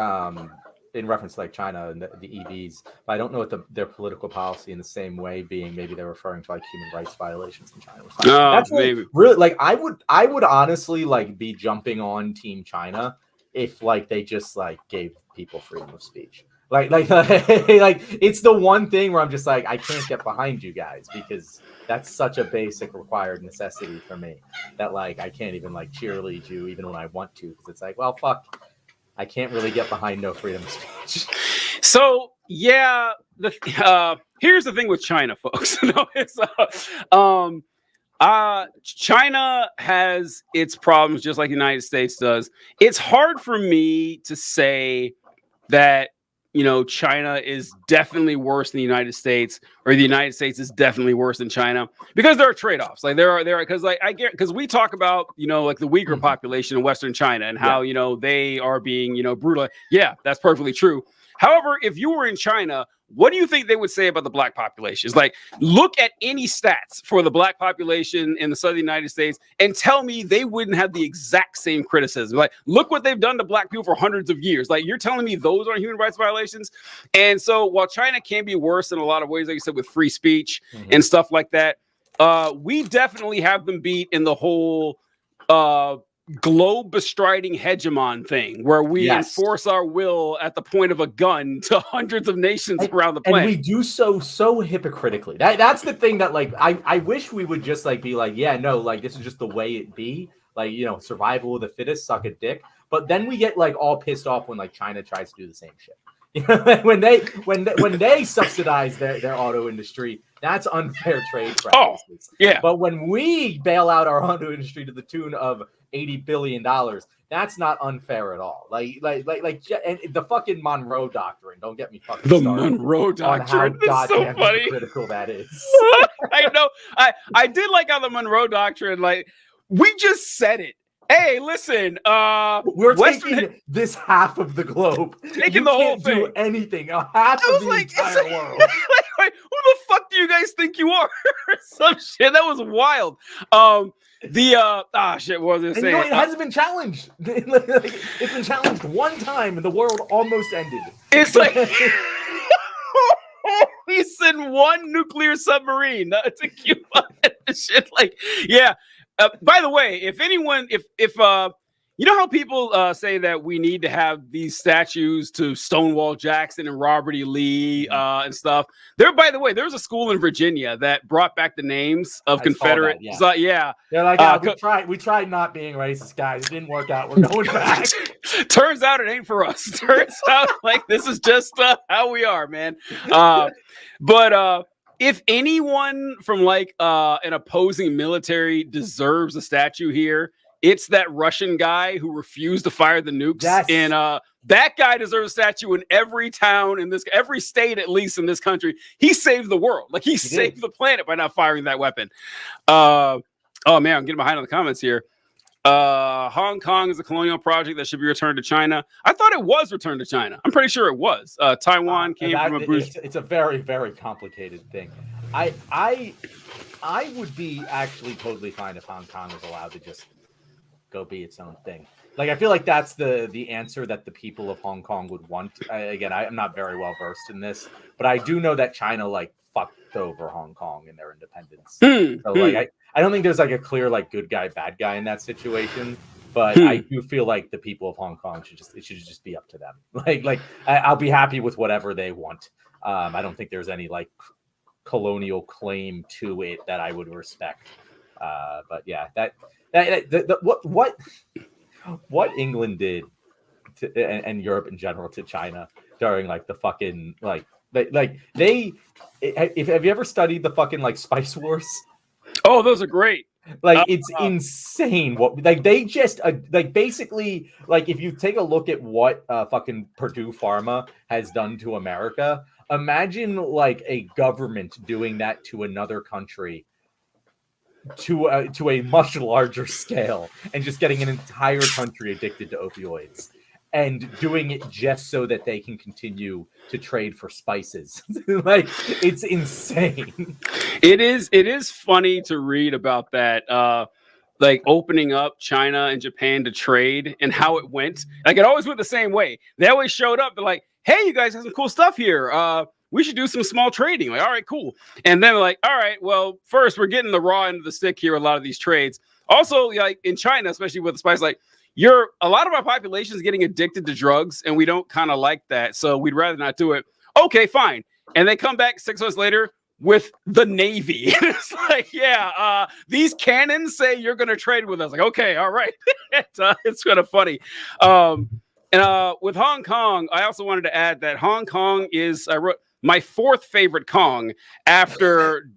in reference to like China and the EVs, but I don't know what their political policy in the same way being. Maybe they're referring to like human rights violations in China. That's maybe really like I would honestly like be jumping on Team China if like they just like gave people freedom of speech. Like it's the one thing where I'm just like, I can't get behind you guys because that's such a basic required necessity for me that like I can't even like cheerlead you even when I want to, because it's like, well, fuck, I can't really get behind no freedom of speech. So yeah, here's the thing with China, folks. China has its problems just like the United States does. It's hard for me to say that, you know, China is definitely worse than the United States, or the United States is definitely worse than China, because there are trade-offs. Like there are because like I get, because we talk about, you know, like the Uyghur population in Western China and how you know they are being, you know, brutal. Yeah, that's perfectly true. However, if you were in China, what do you think they would say about the black population? It's like, look at any stats for the black population in the southern United States and tell me they wouldn't have the exact same criticism. Like, look what they've done to black people for hundreds of years. Like, you're telling me those aren't human rights violations? And so while China can be worse in a lot of ways, like you said, with free speech and stuff like that, we definitely have them beat in the whole globe bestriding hegemon thing, where we enforce our will at the point of a gun to hundreds of nations around the planet. And we do so hypocritically. That's the thing that like I wish we would just like be like, yeah, no, like this is just the way it be. Like, you know, survival of the fittest, suck a dick. But then we get like all pissed off when like China tries to do the same shit. You know, when they subsidize their auto industry, that's unfair trade practices. But when we bail out our auto industry to the tune of $80 billion, that's not unfair at all. Like, and the fucking Monroe Doctrine. Don't get me fucking started. The Monroe Doctrine. On how goddamn so funny. Critical that is. I know. I did like how the Monroe Doctrine. Like, we just said it. Hey, listen, we're taking this half of the globe. Taking the whole thing. Do anything. Half of the entire world. Like, who the fuck do you guys think you are? Some shit. That was wild. Shit, what was I saying? You know, it hasn't been challenged. It's been challenged one time and the world almost ended. It's like we sent one nuclear submarine to Cuba and shit. Like, yeah. By the way, if anyone, if you know how people say that we need to have these statues to Stonewall Jackson and Robert E. Lee and stuff. There, by the way, there's a school in Virginia that brought back the names of Confederate. They're like, we tried not being racist, guys. It didn't work out. We're going back. Turns out it ain't for us. Turns out like this is just how we are, man. But if anyone from like an opposing military deserves a statue here, it's that Russian guy who refused to fire the nukes. And that guy deserves a statue in every town in every state, at least in this country. He saved the world. Like he saved the planet by not firing that weapon. Oh man, I'm getting behind on the comments here. Hong Kong is a colonial project that should be returned to China. I thought it was returned to China. I'm pretty sure it was. Taiwan came from a Bruce. It's a very, very complicated thing. I would be actually totally fine if Hong Kong was allowed to just go be its own thing. Like, I feel like that's the answer that the people of Hong Kong would want. I'm not very well versed in this, but I do know that China like fucked over Hong Kong in their independence. So like, I don't think there's like a clear like good guy, bad guy in that situation. But I do feel like the people of Hong Kong should just be up to them. Like I'll be happy with whatever they want. I don't think there's any like colonial claim to it that I would respect. But yeah, what England did to, and Europe in general to China during like the fucking like Have you ever studied the fucking like Spice Wars? Oh, those are great. Like it's insane what like they just like basically like if you take a look at what fucking Purdue Pharma has done to America, imagine like a government doing that to another country to a much larger scale and just getting an entire country addicted to opioids and doing it just so that they can continue to trade for spices. Like it's insane. It is funny to read about that like opening up China and Japan to trade and how it went. Like it always went the same way. They always showed up. They're like, "Hey, you guys have some cool stuff here. We should do some small trading." Like, all right, cool. And then like, all right, well, first we're getting the raw end of the stick here. A lot of these trades. Also, like in China, especially with the spice, like a lot of our population is getting addicted to drugs, and we don't kind of like that. So we'd rather not do it. Okay, fine. And they come back 6 months later with the Navy. It's like, yeah, these cannons say you're going to trade with us. Like, okay, all right. It's kind of funny. And with Hong Kong, I also wanted to add that Hong Kong is my 4th favorite Kong after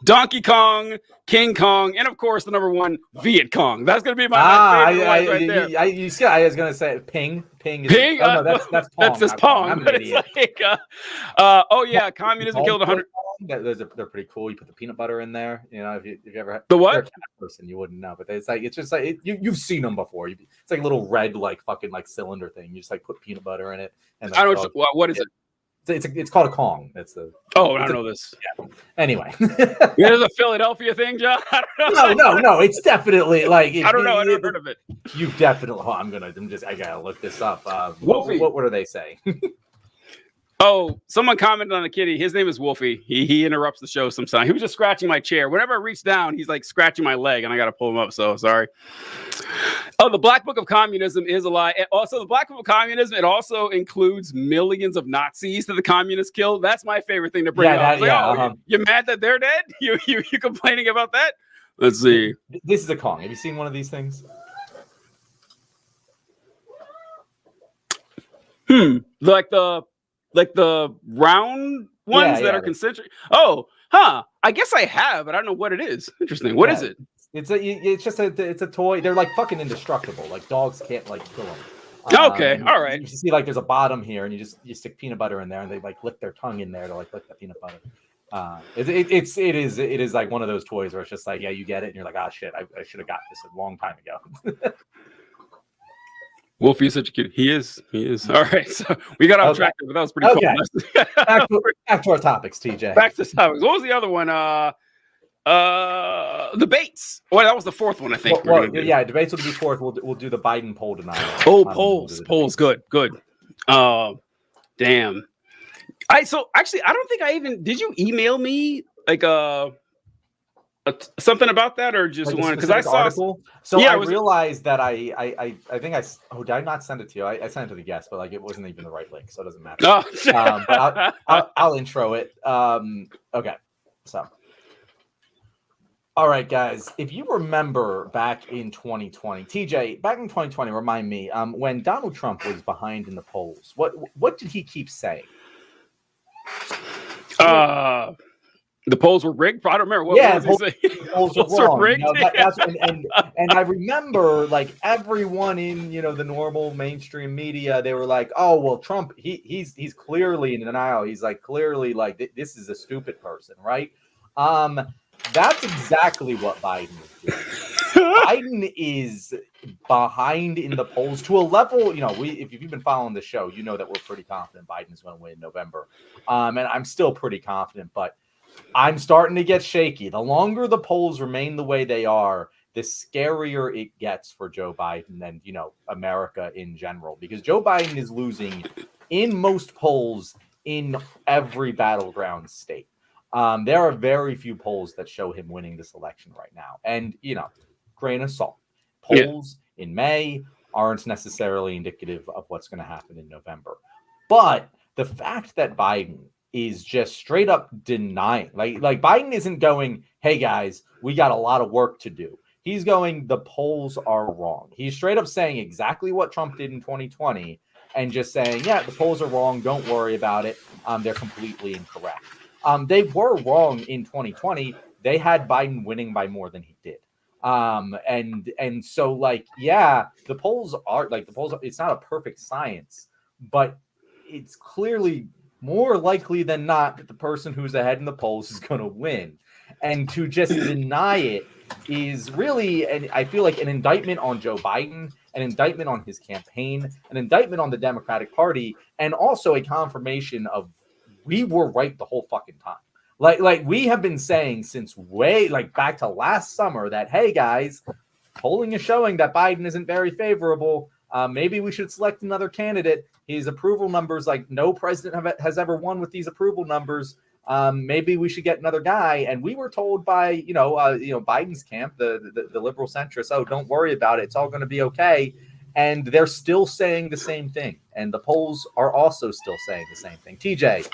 Donkey Kong, King Kong, and of course the number 1 Viet Cong. That's gonna be my favorite one right there. I was gonna say Ping. Ping. Ping. Oh, no, that's Pong. That's just Pong. I'm an idiot. Like, oh yeah, communism killed 100. They're pretty cool. You put the peanut butter in there. You know, if you ever had the what? You're a cat person, you wouldn't know. But it's just like you've seen them before. It's like a little red like fucking like cylinder thing. You just like put peanut butter in it. And like, I don't. What is it? It's called a Kong. That's the. Oh, I don't know this. Yeah. Anyway, there's a Philadelphia thing, John. I don't know. No. It's definitely like I don't know. I never heard of it. You've definitely. Oh, I gotta look this up. Wolfie. What are they saying? Oh, someone commented on the kitty. His name is Wolfie. He interrupts the show sometimes. He was just scratching my chair. Whenever I reach down, he's like scratching my leg, and I got to pull him up. So sorry. Oh, the Black Book of Communism is a lie. And also, the Black Book of Communism, it also includes millions of Nazis that the communists killed. That's my favorite thing to bring up. You mad that they're dead? You complaining about that? Let's see. This is a Kong. Have you seen one of these things? Like the round ones that are concentric. Oh, huh. I guess I have, but I don't know what it is. Interesting. What is it? It's a toy. They're like fucking indestructible. Like dogs can't like kill them. Okay, all right. You see, like there's a bottom here, and you stick peanut butter in there, and they like lick their tongue in there to like lick the peanut butter. It is like one of those toys where it's just like, yeah, you get it, and you're like, ah, shit, I should have got this a long time ago. Wolfie is such a cute. He is. All right. So we got off track, but that was pretty fun. Back to our topics, TJ. Back to topics. What was the other one? Debates. Well, that was the 4th one, I think. Debates will be 4th. We'll do the Biden poll tonight. Oh, polls. Good. Damn. So actually, I don't think I even did. You email me like something about that, or just one because I saw article. So yeah, I realized that I think did I not send it to you? I sent it to the guest, but like it wasn't even the right link, so it doesn't matter. Oh. But I'll intro it. Okay, so all right, guys. If you remember back in 2020, TJ, back in 2020, remind me when Donald Trump was behind in the polls. What did he keep saying? The polls were rigged. I don't remember what was he saying. Polls were rigged. You know, and I remember like everyone in the normal mainstream media, they were like, "Oh well, Trump, he's clearly in denial. He's like clearly like this is a stupid person, right?" That's exactly what Biden is doing. Biden is behind in the polls to a level, if you've been following the show, you know that we're pretty confident Biden is going to win in November. And I'm still pretty confident, but I'm starting to get shaky. The longer the polls remain the way they are, the scarier it gets for Joe Biden and, America in general, because Joe Biden is losing in most polls in every battleground state. There are very few polls that show him winning this election right now. And, grain of salt. Polls in May aren't necessarily indicative of what's going to happen in November. But the fact that Biden is just straight up denying, like Biden isn't going, "Hey guys, we got a lot of work to do." He's going, "The polls are wrong." He's straight up saying exactly what Trump did in 2020. and just saying, yeah, the polls are wrong, don't worry about it. They're completely incorrect. They were wrong in 2020. They had Biden winning by more than he did. And so like, yeah, the polls, it's not a perfect science, but it's clearly more likely than not that the person who's ahead in the polls is going to win. And to just deny it is really, and I feel like, an indictment on Joe Biden, an indictment on his campaign, an indictment on the Democratic Party, and also a confirmation of we were right the whole fucking time. Like we have been saying since way back to last summer that, hey guys, polling is showing that Biden isn't very favorable. Maybe we should select another candidate. His approval numbers, like no president has ever won with these approval numbers. Maybe we should get another guy. And we were told by Biden's camp, the liberal centrists, oh, don't worry about it, it's all going to be okay. And they're still saying the same thing, and the polls are also still saying the same thing. TJ,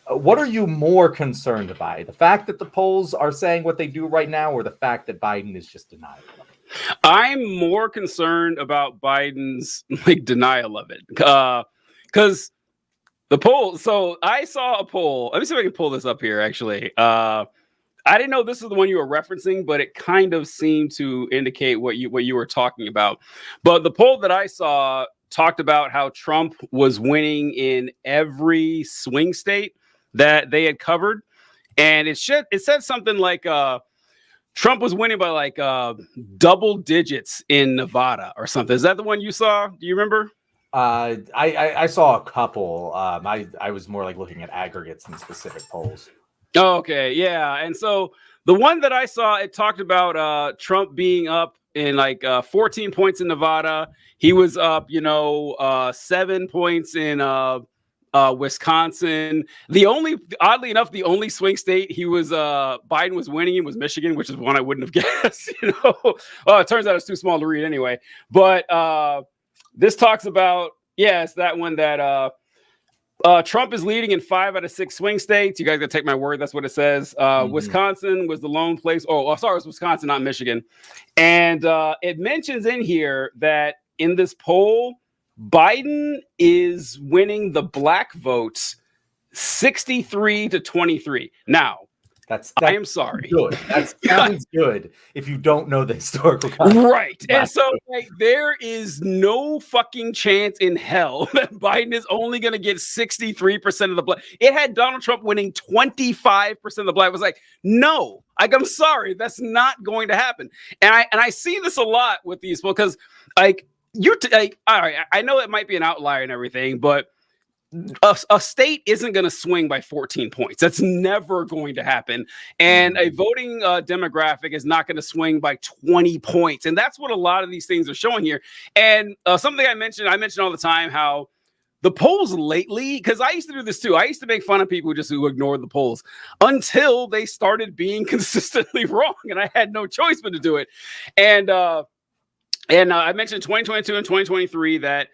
what are you more concerned by? The fact that the polls are saying what they do right now, or the fact that Biden is just denying them? I'm more concerned about Biden's denial of it, because the poll. So I saw a poll. Let me see if I can pull this up here. Actually, I didn't know this is the one you were referencing, but it kind of seemed to indicate what you were talking about. But the poll that I saw talked about how Trump was winning in every swing state that they had covered, and it said something like Trump was winning by double digits in Nevada or something. Is that the one you saw? Do you remember? I saw a couple. I was more like looking at aggregates than specific polls. Oh, okay, yeah. And so the one that I saw, it talked about Trump being up in 14 points in Nevada. He was up, 7 points in Wisconsin. Oddly enough, the only swing state Biden was winning in was Michigan, which is one I wouldn't have guessed. It turns out it's too small to read anyway. But this talks about, it's that one that Trump is leading in 5 out of 6 swing states. You guys gotta take my word. That's what it says. Wisconsin was the lone place. Oh, sorry, it was Wisconsin, not Michigan. And it mentions in here that in this poll, Biden is winning the black votes 63-23. Now, I am sorry. Good. That sounds good if you don't know the historical context. Right. And so there is no fucking chance in hell that Biden is only going to get 63% of the black. It had Donald Trump winning 25% of the black. It was like, no, I'm sorry, that's not going to happen. And I see this a lot with these people because all right, I know it might be an outlier and everything, but a state isn't going to swing by 14 points. That's never going to happen. And a voting demographic is not going to swing by 20 points. And that's what a lot of these things are showing here. And something I mention all the time, how the polls lately, because I used to do this too. I used to make fun of people who ignored the polls until they started being consistently wrong. And I had no choice but to do it. And I mentioned 2022 and 2023 that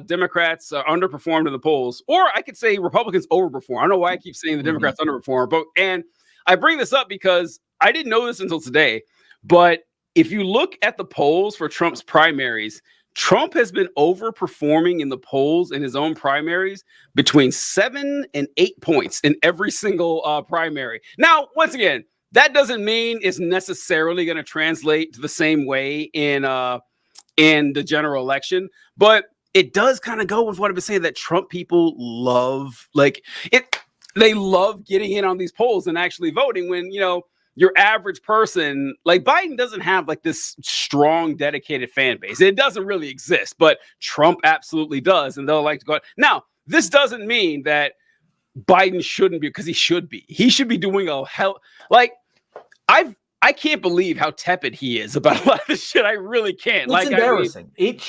Democrats underperformed in the polls, or I could say Republicans overperformed. I don't know why I keep saying the Democrats underperformed, and I bring this up because I didn't know this until today. But if you look at the polls for Trump's primaries, Trump has been overperforming in the polls in his own primaries between 7 and 8 points in every single primary. Now, once again, that doesn't mean it's necessarily going to translate to the same way in the general election, but it does kind of go with what I've been saying, that Trump people love they love getting in on these polls and actually voting when, your average person, like Biden doesn't have this strong, dedicated fan base. It doesn't really exist, but Trump absolutely does. And they'll like to go. Now, this doesn't mean that Biden shouldn't be, because he should be. He should be doing I can't believe how tepid he is about a lot of this shit. I really can't. It's embarrassing. It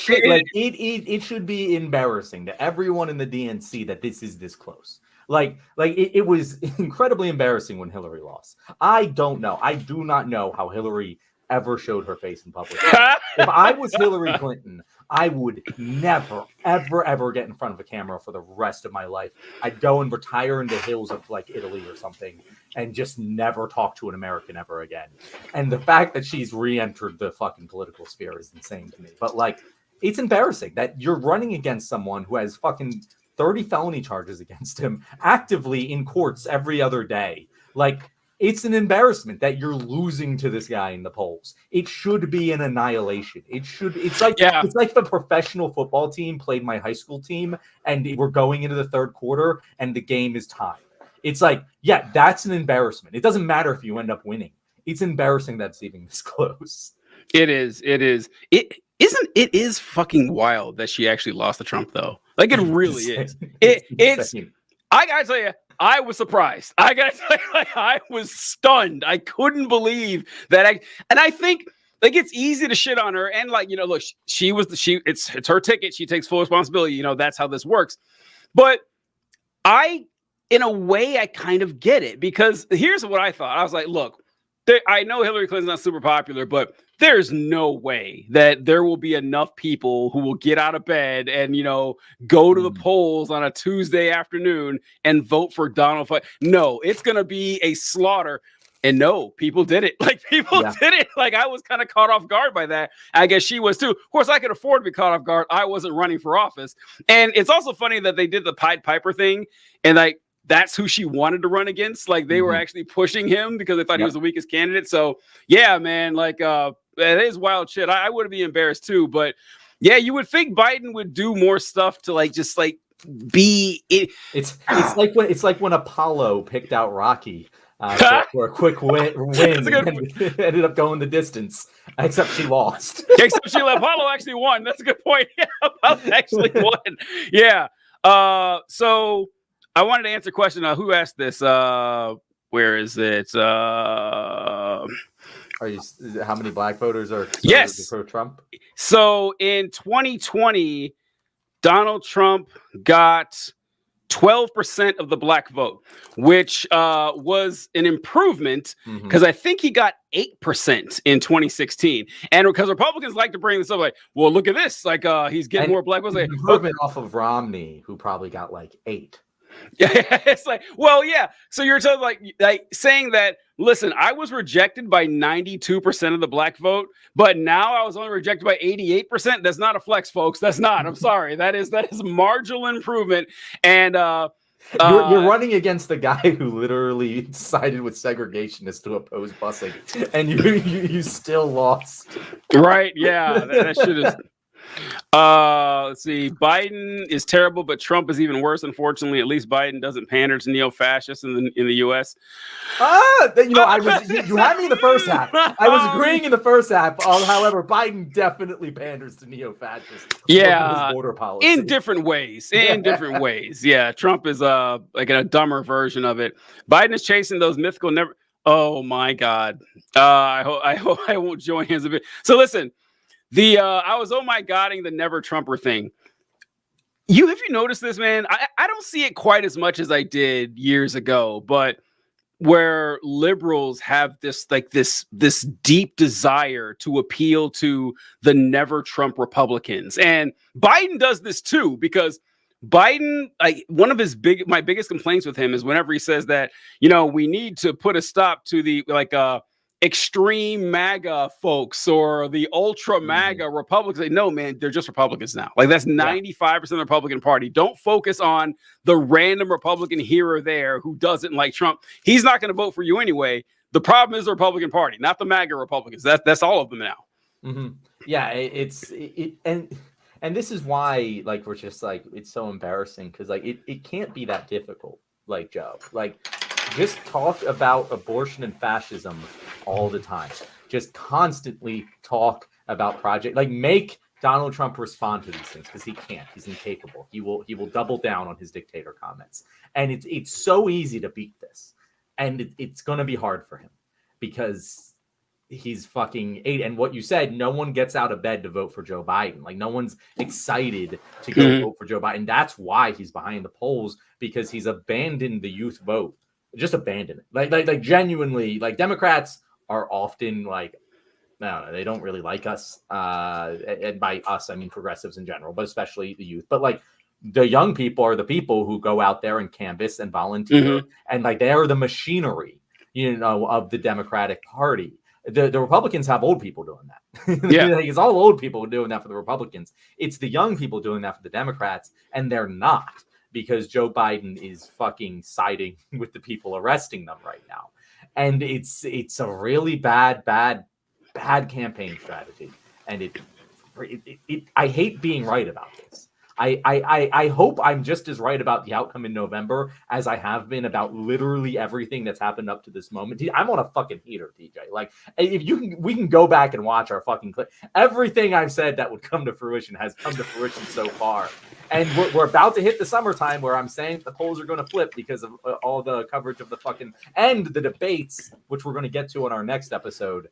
should be embarrassing to everyone in the DNC that this is this close. It was incredibly embarrassing when Hillary lost. I do not know how Hillary ever showed her face in public. If I was Hillary Clinton, I would never, ever, ever get in front of a camera for the rest of my life. I'd go and retire in the hills of Italy or something and just never talk to an American ever again. And the fact that she's re-entered the fucking political sphere is insane to me. But it's embarrassing that you're running against someone who has fucking 30 felony charges against him actively in courts every other day. Like, it's an embarrassment that you're losing to this guy in the polls. It should be an annihilation. It's like the professional football team played my high school team and we're going into the third quarter and the game is tied. It's like, yeah, that's an embarrassment. It doesn't matter if you end up winning. It's embarrassing that it's even this close. It is. It is fucking wild that she actually lost to Trump, though. Like, it really is. It's I gotta tell you, I was surprised. I gotta tell you, like, I was stunned. I couldn't believe that. I think, like, it's easy to shit on her, and, like, you know, look, it's her ticket. She takes full responsibility. You know, that's how this works. But in a way, I kind of get it, because here's what I thought. I was like, look, I know Hillary Clinton's not super popular, but there's no way that there will be enough people who will get out of bed and, you know, go to the polls on a Tuesday afternoon and vote for Donald Trump. No, it's going to be a slaughter. And no, people did it. Like, people did it. Like, I was kind of caught off guard by that. I guess she was too. Of course, I could afford to be caught off guard. I wasn't running for office. And it's also funny that they did the Pied Piper thing. And, like, that's who she wanted to run against. Like, they were actually pushing him because they thought he was the weakest candidate. So, yeah, man, like, it is wild shit. I would be embarrassed too. But, yeah, you would think Biden would do more stuff to, like, just, like, be it. It's like when Apollo picked out Rocky for a quick win and ended up going the distance, except she lost. Except Apollo actually won. That's a good point. Yeah, Apollo actually won. Yeah. So I wanted to answer a question. Who asked this? Where is it? How many black voters are pro Trump? So in 2020, Donald Trump got 12% of the black vote, which was an improvement, because I think he got 8% in 2016. And because Republicans like to bring this up, like, well, look at this, like, he's getting more black votes. Like, improvement off of Romney, who probably got like 8. Yeah, it's like, well, yeah. So you're telling, like saying that, listen, I was rejected by 92% of the black vote, but now I was only rejected by 88%. That's not a flex, folks. That's not. I'm sorry. That is marginal improvement. And you're running against the guy who literally sided with segregationists to oppose busing, and you still lost. Right? Yeah, that should have. Let's see. Biden is terrible, but Trump is even worse. Unfortunately, at least Biden doesn't pander to neo-fascists in the U.S. You had me in the first half. I was agreeing in the first half. However, Biden definitely panders to neo-fascists. Yeah, border policy in different ways. Yeah, Trump is like a dumber version of it. Biden is chasing those mythical never. Oh my God. I hope I won't join hands a bit. So listen. I was godding the never Trumper thing. Have you noticed this, man? I don't see it quite as much as I did years ago, but where liberals have this deep desire to appeal to the never Trump Republicans. And Biden does this too, because Biden, one of my biggest complaints with him is whenever he says that, you know, we need to put a stop to the extreme MAGA folks or the ultra MAGA Republicans. Like, no, man, they're just Republicans now. Like, that's 95% of the Republican Party. Don't focus on the random Republican here or there who doesn't like Trump. He's not going to vote for you anyway. The problem is the Republican Party, not the MAGA Republicans. That's all of them now. Yeah, and this is why, like, we're just like, it's so embarrassing, because like it can't be that difficult, like, Joe. Like, just talk about abortion and fascism all the time. Just constantly talk about make Donald Trump respond to these things, because he can't. He's incapable. He will double down on his dictator comments. And it's so easy to beat this. And it's going to be hard for him, because he's fucking 8. And what you said, no one gets out of bed to vote for Joe Biden. Like, no one's excited to go vote for Joe Biden. That's why he's behind the polls, because he's abandoned the youth vote. Just abandon it. Like genuinely, like, Democrats are often like, no, they don't really like us. And by us, I mean progressives in general, but especially the youth. But like, the young people are the people who go out there and canvass and volunteer, and like, they are the machinery, you know, of the Democratic Party. The Republicans have old people doing that. Yeah. Like, it's all old people doing that for the Republicans. It's the young people doing that for the Democrats, and they're not, because Joe Biden is fucking siding with the people arresting them right now. And it's a really bad campaign strategy. And I hate being right about this. I hope I'm just as right about the outcome in November as I have been about literally everything that's happened up to this moment. I'm on a fucking heater, TJ. Like, if we can go back and watch our fucking clip. Everything I've said that would come to fruition has come to fruition so far. And we're about to hit the summertime where I'm saying the polls are going to flip because of all the coverage of the fucking and the debates, which we're going to get to on our next episode.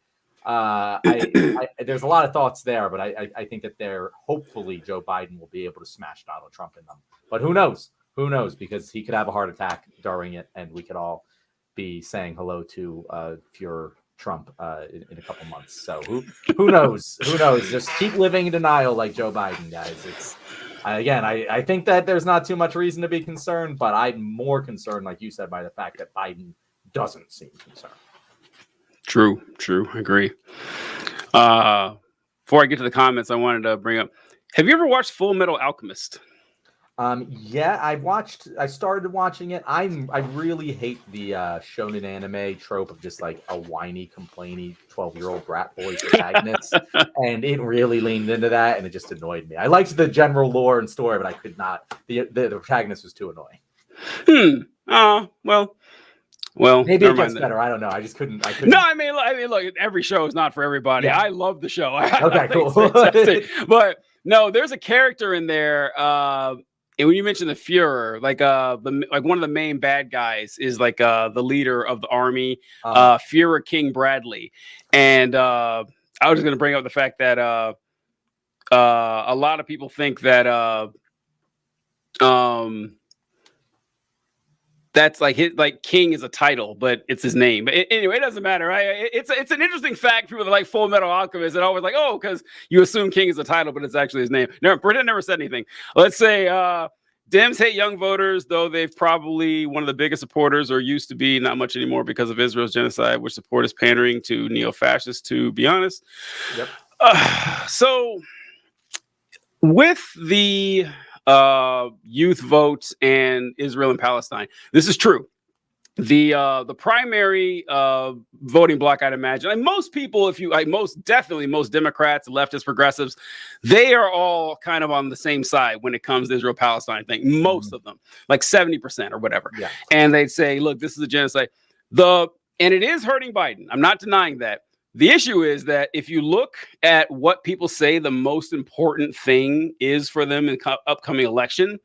There's a lot of thoughts there, but I think that hopefully Joe Biden will be able to smash Donald Trump in them. But who knows? Who knows? Because he could have a heart attack during it, and we could all be saying hello to Fuhrer Trump in a couple months. So who knows? Who knows? Just keep living in denial like Joe Biden, guys. I think that there's not too much reason to be concerned, but I'm more concerned, like you said, by the fact that Biden doesn't seem concerned. True. I agree. Before I get to the comments, I wanted to bring up, have you ever watched Full Metal Alchemist? Yeah, I started watching it. I really hate the shonen anime trope of just like a whiny, complainy 12-year-old brat boy protagonist. And it really leaned into that, and it just annoyed me. I liked the general lore and story, but I could not. The protagonist was too annoying. Well, maybe it gets better. I don't know. I couldn't. No, I mean, look, every show is not for everybody. Yeah. I love the show. Okay, cool. But no, there's a character in there. And when you mention the Fuhrer, like one of the main bad guys is like the leader of the army, Fuhrer King Bradley. And I was just going to bring up the fact that a lot of people think that that's like King is a title, but it's his name. But anyway, it doesn't matter, right? It's an interesting fact. People that like Full Metal Alchemist and always like, oh, because you assume King is a title, but it's actually his name. Britain never said anything. Let's say Dems hate young voters, though they've probably one of the biggest supporters, or used to be, not much anymore because of Israel's genocide, which support is pandering to neo-fascists, to be honest. Yep. So with the youth votes and Israel and Palestine, this is true. The primary voting bloc, I'd imagine, and most people, most Democrats, leftists, progressives, they are all kind of on the same side when it comes to Israel Palestine thing. Most of them, like 70% or whatever. Yeah. And they'd say, look, this is a genocide. And it is hurting Biden. I'm not denying that. The issue is that if you look at what people say the most important thing is for them in upcoming election,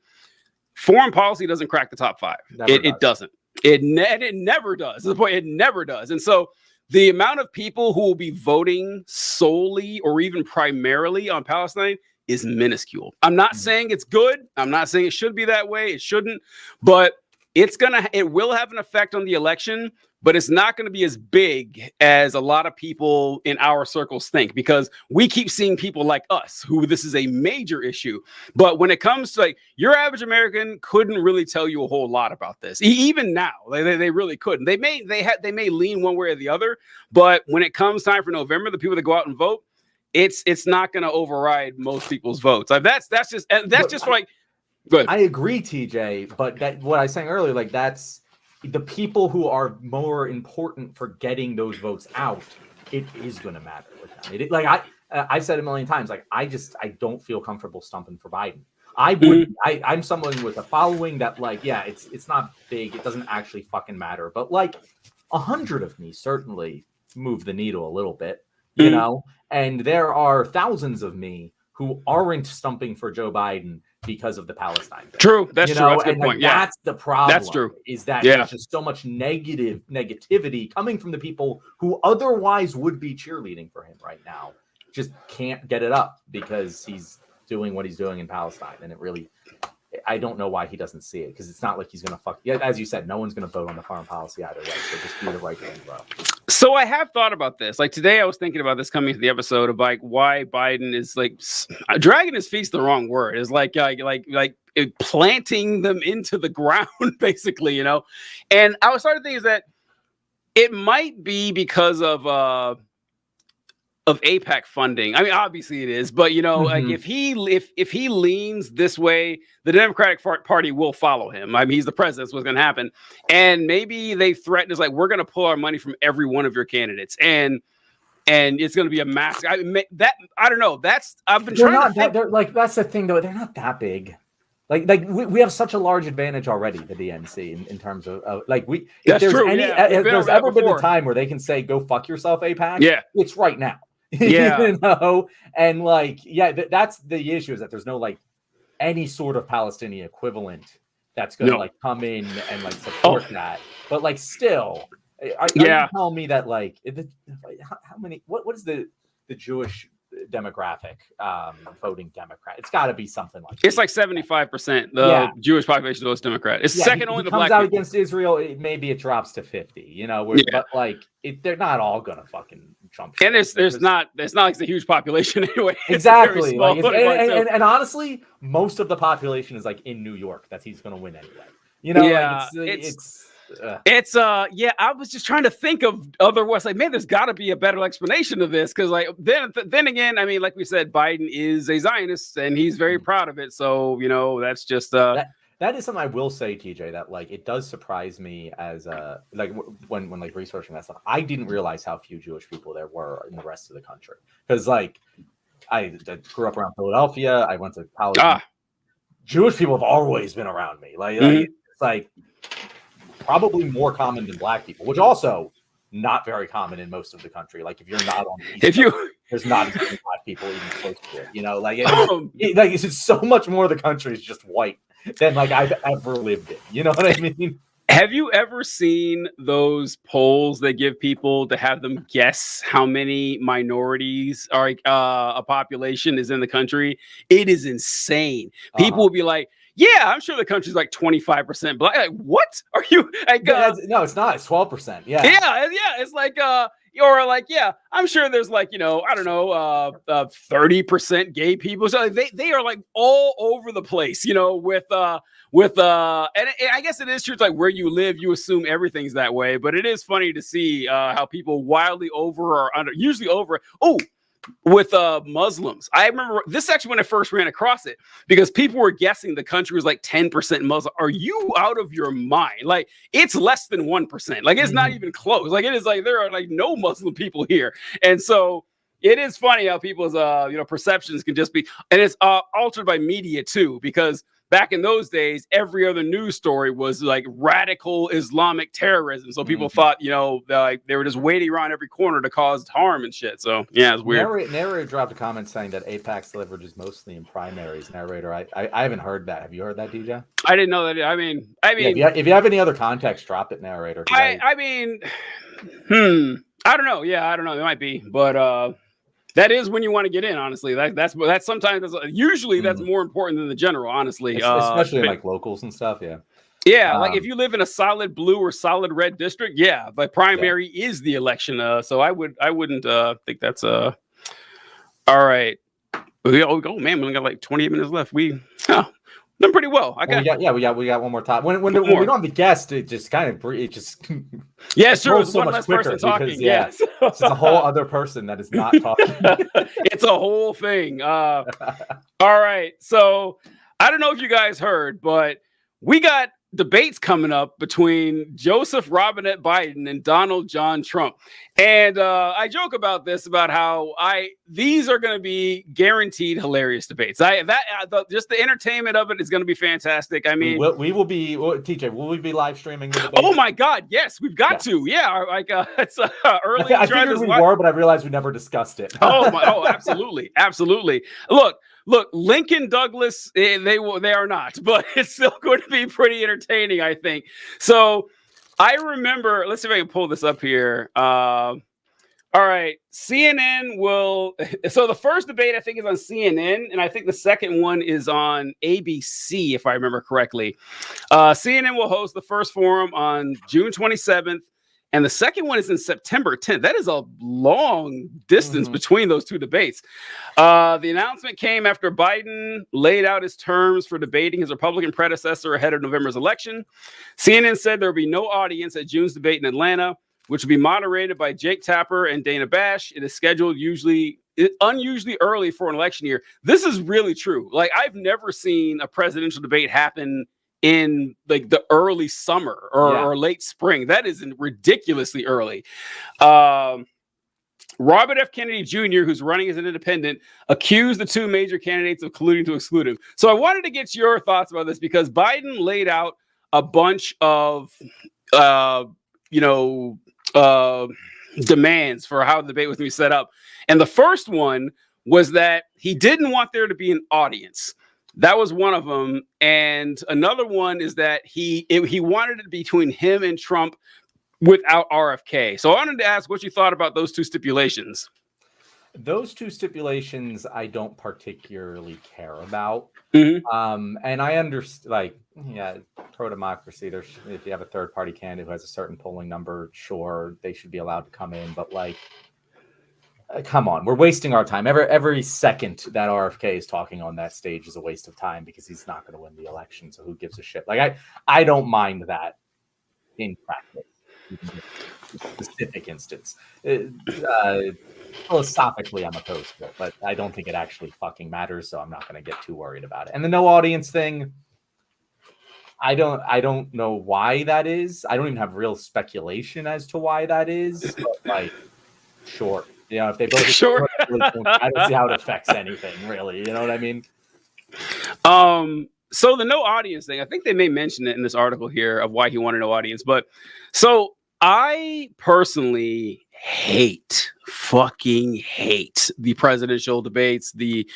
foreign policy doesn't crack the top 5. It doesn't. It never does. To the point, it never does. And so the amount of people who will be voting solely or even primarily on Palestine is minuscule. I'm not saying it's good. I'm not saying it should be that way. It shouldn't. But it will have an effect on the election, but it's not going to be as big as a lot of people in our circles think, because we keep seeing people like us who this is a major issue. But when it comes to like your average American couldn't really tell you a whole lot about this. Even now, they really couldn't. They may lean one way or the other, but when it comes time for November, the people that go out and vote, it's not going to override most people's votes. Like that's just like good. I agree, TJ, but what I was saying earlier, like that's the people who are more important for getting those votes out. It is going to matter with them. I've said a million times, like I don't feel comfortable stumping for Biden. I'm someone with a following that, like, yeah, it's not big. It doesn't actually fucking matter. But like 100 of me certainly move the needle a little bit, you know. And there are thousands of me who aren't stumping for Joe Biden because of the Palestine thing. True, that's true. That's a good point. That's the problem. That's true. Is that there's just so much negativity coming from the people who otherwise would be cheerleading for him right now, just can't get it up because he's doing what he's doing in Palestine. And I don't know why he doesn't see it, because it's not like he's going to as you said, no one's going to vote on the foreign policy either way. So just do the right thing, bro. So I have thought about this. Like today I was thinking about this coming to the episode of like why Biden is like dragging his feet's the wrong word. Is like planting them into the ground, basically, you know? And I was starting to think is that it might be because of of AIPAC funding. I mean, obviously it is, but like Mhm. if he leans this way, the Democratic Party will follow him. I mean, he's the president. That's what's going to happen. And maybe they threaten is like, we're going to pull our money from every one of your candidates, and it's going to be a massive. I don't know. I've been They're trying not to think. they're like that's the thing though. They're not that big. Like we have such a large advantage already, the DNC, in terms of like we. If That's there's true, any, yeah. We've if been there's over that ever been a before. time where they can say "Go fuck yourself," AIPAC, Yeah. it's right now. Yeah. You know, and like that's the issue, is that there's no like any sort of Palestinian equivalent that's going to No. like come in and like support that. But like still, are you telling me that like how many? What is the Jewish demographic voting Democrat? It's got to be something like it's like 75%. The Jewish population votes Democrat. It's second only to black people. Comes out people. against Israel, maybe it drops to 50. You know, but like they're not all gonna fucking jump ship. And there's not like it's a huge population anyway. Exactly. Small, and honestly, most of the population is like in New York. That he's gonna win anyway. You know, I was just trying to think of other ways. Like, man, there's got to be a better explanation of this, because, like, then again, I mean, like we said, Biden is a Zionist and he's very proud of it. So that's just that is something I will say, TJ. That like it does surprise me as like when like researching that stuff. I didn't realize how few Jewish people there were in the rest of the country, because like I grew up around Philadelphia. I went to college. Jewish people have always been around me. Like it's like probably more common than black people, which also not very common in most of the country. Like if you're not on the East Coast, there's not as many black people even close to it. You know, like it's just so much more of the country is just white than like I've ever lived in. You know what I mean? Have you ever seen those polls that give people to have them guess how many minorities are a population is in the country? It is insane. People will be like, yeah, I'm sure the country's like 25% black. Like, what are you? Like, no, it's not. It's 12%. Yeah. It's like, or like, yeah, I'm sure there's like, I don't know, 30% gay people. So they are like all over the place, with and I guess it is true. It's like where you live, you assume everything's that way. But it is funny to see how people wildly over or under, usually over. With Muslims. I remember this actually when I first ran across it, because people were guessing the country was like 10% Muslim. Are you out of your mind? Like, it's less than 1%. Like, it's not even close. Like, it is like there are like no Muslim people here. And so it is funny how people's perceptions can just be, and it's altered by media too, because back in those days, every other news story was like radical Islamic terrorism. So people thought, like they were just waiting around every corner to cause harm and shit. So yeah, it's weird. Narrator dropped a comment saying that AIPAC's leverage is mostly in primaries. Narrator, I haven't heard that. Have you heard that, DJ? I didn't know that. I mean, if you have any other context, drop it, Narrator. I mean, I don't know. Yeah, I don't know. It might be, but that is when you want to get in, honestly. That's sometimes usually that's more important than the general, honestly. Especially in like locals and stuff. Yeah. Yeah, like if you live in a solid blue or solid red district, yeah, but primary is the election. So I wouldn't think that's all right. Oh man, we only got like 28 minutes left. Done pretty well. We got one more time. When we don't have the guest, it just kind of sure. It's so one less person talking. Because, it's a whole other person that is not talking. It's a whole thing. All right. So I don't know if you guys heard, but we got debates coming up between Joseph Robinette Biden and Donald John Trump. And I joke about this, about how these are going to be guaranteed hilarious debates. Just the entertainment of it is going to be fantastic. I mean, we will be, TJ, will we be live streaming the debate? Oh my God, yes, we've got to. Yeah, like it's early. I figured we were, but I realized we never discussed it. Oh, absolutely, absolutely. Look, Lincoln Douglas, they are not, but it's still going to be pretty entertaining, I think. So I remember, let's see if I can pull this up here. All right, CNN will. So the first debate, I think, is on CNN, and I think the second one is on ABC, if I remember correctly. CNN will host the first forum on June 27th. And the second one is in September 10th. That is a long distance between those two debates. The announcement came after Biden laid out his terms for debating his Republican predecessor ahead of November's election. CNN said there will be no audience at June's debate in Atlanta. which will be moderated by Jake Tapper and Dana Bash. It is scheduled unusually early for an election year. This is really true. Like, I've never seen a presidential debate happen in like the early summer or late spring. That is ridiculously early. Robert F. Kennedy Jr., who's running as an independent, accused the two major candidates of colluding to exclude him. So I wanted to get your thoughts about this because Biden laid out a bunch of, demands for how the debate was going to be set up. And the first one was that he didn't want there to be an audience. That was one of them. And another one is that he wanted it between him and Trump without RFK. So I wanted to ask what you thought about those two stipulations. Those two stipulations I don't particularly care about. Mm-hmm. And I understand, pro-democracy. If you have a third-party candidate who has a certain polling number, sure, they should be allowed to come in. But come on, we're wasting our time. Every second that RFK is talking on that stage is a waste of time because he's not going to win the election. So who gives a shit? I don't mind that in practice. Specific instance. Philosophically, I'm opposed to it, but I don't think it actually fucking matters, so I'm not going to get too worried about it. And the no audience thing, I don't know why that is. I don't even have real speculation as to why that is. But sure. If they both sure. I don't see how it affects anything, really. You know what I mean? So the no audience thing, I think they may mention it in this article here of why he wanted no audience. But so I personally fucking hate the presidential debates, the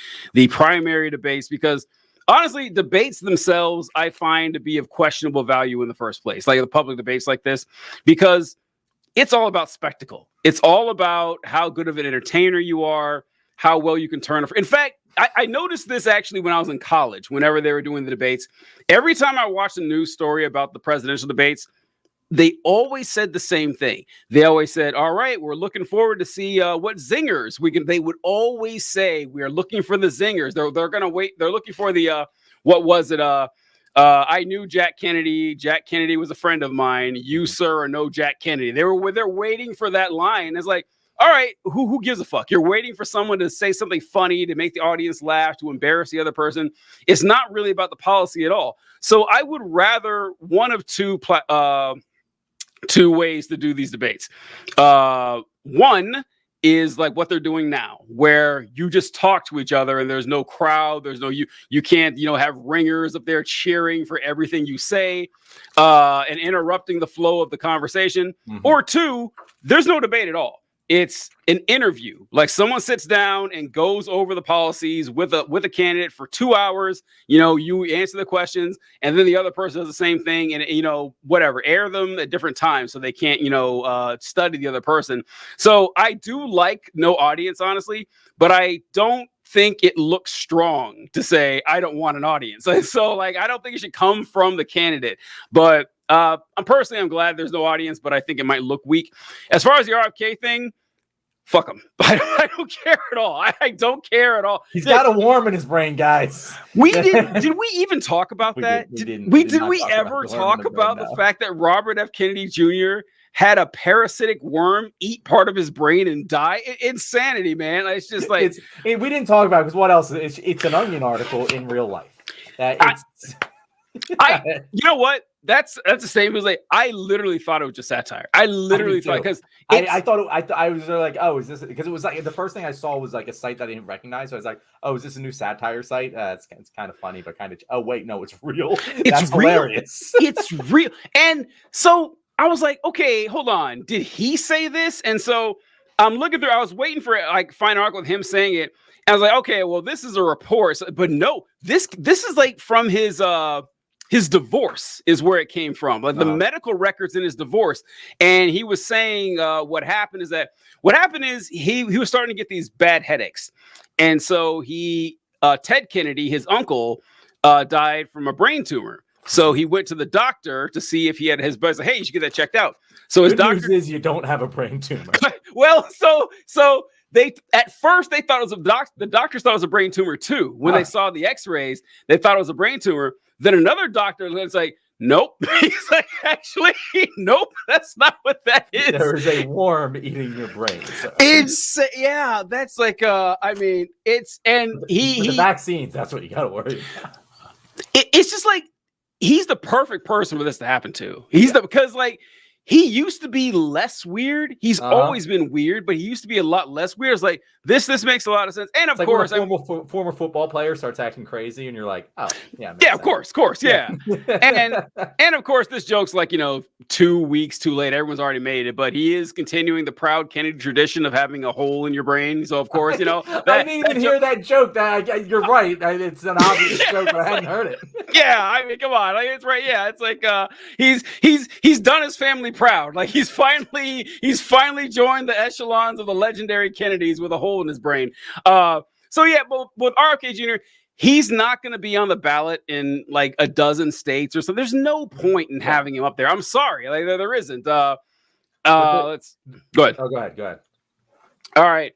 primary debates, because honestly, debates themselves, I find to be of questionable value in the first place, like the public debates like this, because it's all about spectacle. It's all about how good of an entertainer you are, how well you can turn. In fact, I noticed this actually when I was in college, whenever they were doing the debates. Every time I watched a news story about the presidential debates, they always said the same thing. They always said, all right, we're looking forward to see what zingers we can. They would always say, we are looking for the zingers. They're going to wait. They're looking for the, what was it? I knew Jack Kennedy. Jack Kennedy was a friend of mine. You, sir, are no Jack Kennedy. They're waiting for that line. It's like, all right, who gives a fuck? You're waiting for someone to say something funny, to make the audience laugh, to embarrass the other person. It's not really about the policy at all. So I would rather one of two ways to do these debates. One is like what they're doing now, where you just talk to each other and there's no crowd. There's no, you can't, have ringers up there cheering for everything you say and interrupting the flow of the conversation. Mm-hmm. Or two, there's no debate at all. It's an interview. Like someone sits down and goes over the policies with a candidate for 2 hours. You answer the questions, and then the other person does the same thing, and whatever, air them at different times so they can't study the other person. So I do like no audience, honestly, but I don't think it looks strong to say I don't want an audience. So I don't think it should come from the candidate, but. I'm glad there's no audience, but I think it might look weak. As far as the RFK thing, fuck him. I don't care at all. I don't care at all. He's got a worm in his brain, guys. Did we even talk about that? Did we ever talk about the fact that Robert F. Kennedy Jr. had a parasitic worm eat part of his brain and die? Insanity, man. It's just like we didn't talk about it because what else? It's an Onion article in real life. You know what? That's the same as I literally thought it was just satire. I literally thought because I thought I was like, oh, is this because it was like the first thing I saw was like a site that I didn't recognize. So I was like, oh, is this a new satire site? It's kind of funny, but kind of. Oh wait, no, it's real. That's real. Hilarious. It's real. And so I was like, okay, hold on. Did he say this? And so I'm looking through. I was waiting for find an article with him saying it. And I was like, okay, well, this is a report, but no, this is like from his divorce is where it came from, like the medical records in his divorce. And he was saying what happened is he was starting to get these bad headaches. And so Ted Kennedy, his uncle, died from a brain tumor. So he went to the doctor to see if he had his buzz. Like, hey, you should get that checked out. So his doctor news is you don't have a brain tumor. Well, so they at first they thought it was the doctors thought it was a brain tumor too. When they saw the X-rays, they thought it was a brain tumor. Then another doctor was like, nope. He's like, actually, nope. That's not what that is. There is a worm eating your brain. So. It's that's like I mean, it's and For he the vaccines, that's what you got to worry about. It's just like he's the perfect person for this to happen to. He's because like he used to be less weird. He's always been weird, but he used to be a lot less weird. It's like this makes a lot of sense. And of like course, when a former football player starts acting crazy, and you're like, oh yeah, yeah, of course, yeah. and of course, this joke's like 2 weeks too late. Everyone's already made it, but he is continuing the proud Kennedy tradition of having a hole in your brain. So of course, I didn't even hear that joke. You're right. It's an obvious joke, but I hadn't heard it. Yeah, I mean, come on, like, it's right. Yeah, it's like he's done his family proud. Like he's finally joined the echelons of the legendary Kennedys with a hole in his brain. So yeah, but with RFK Jr., he's not going to be on the ballot in like a dozen states or something. There's no point in having him up there. I'm sorry, like there isn't. Let's go ahead. Oh, go ahead. All right.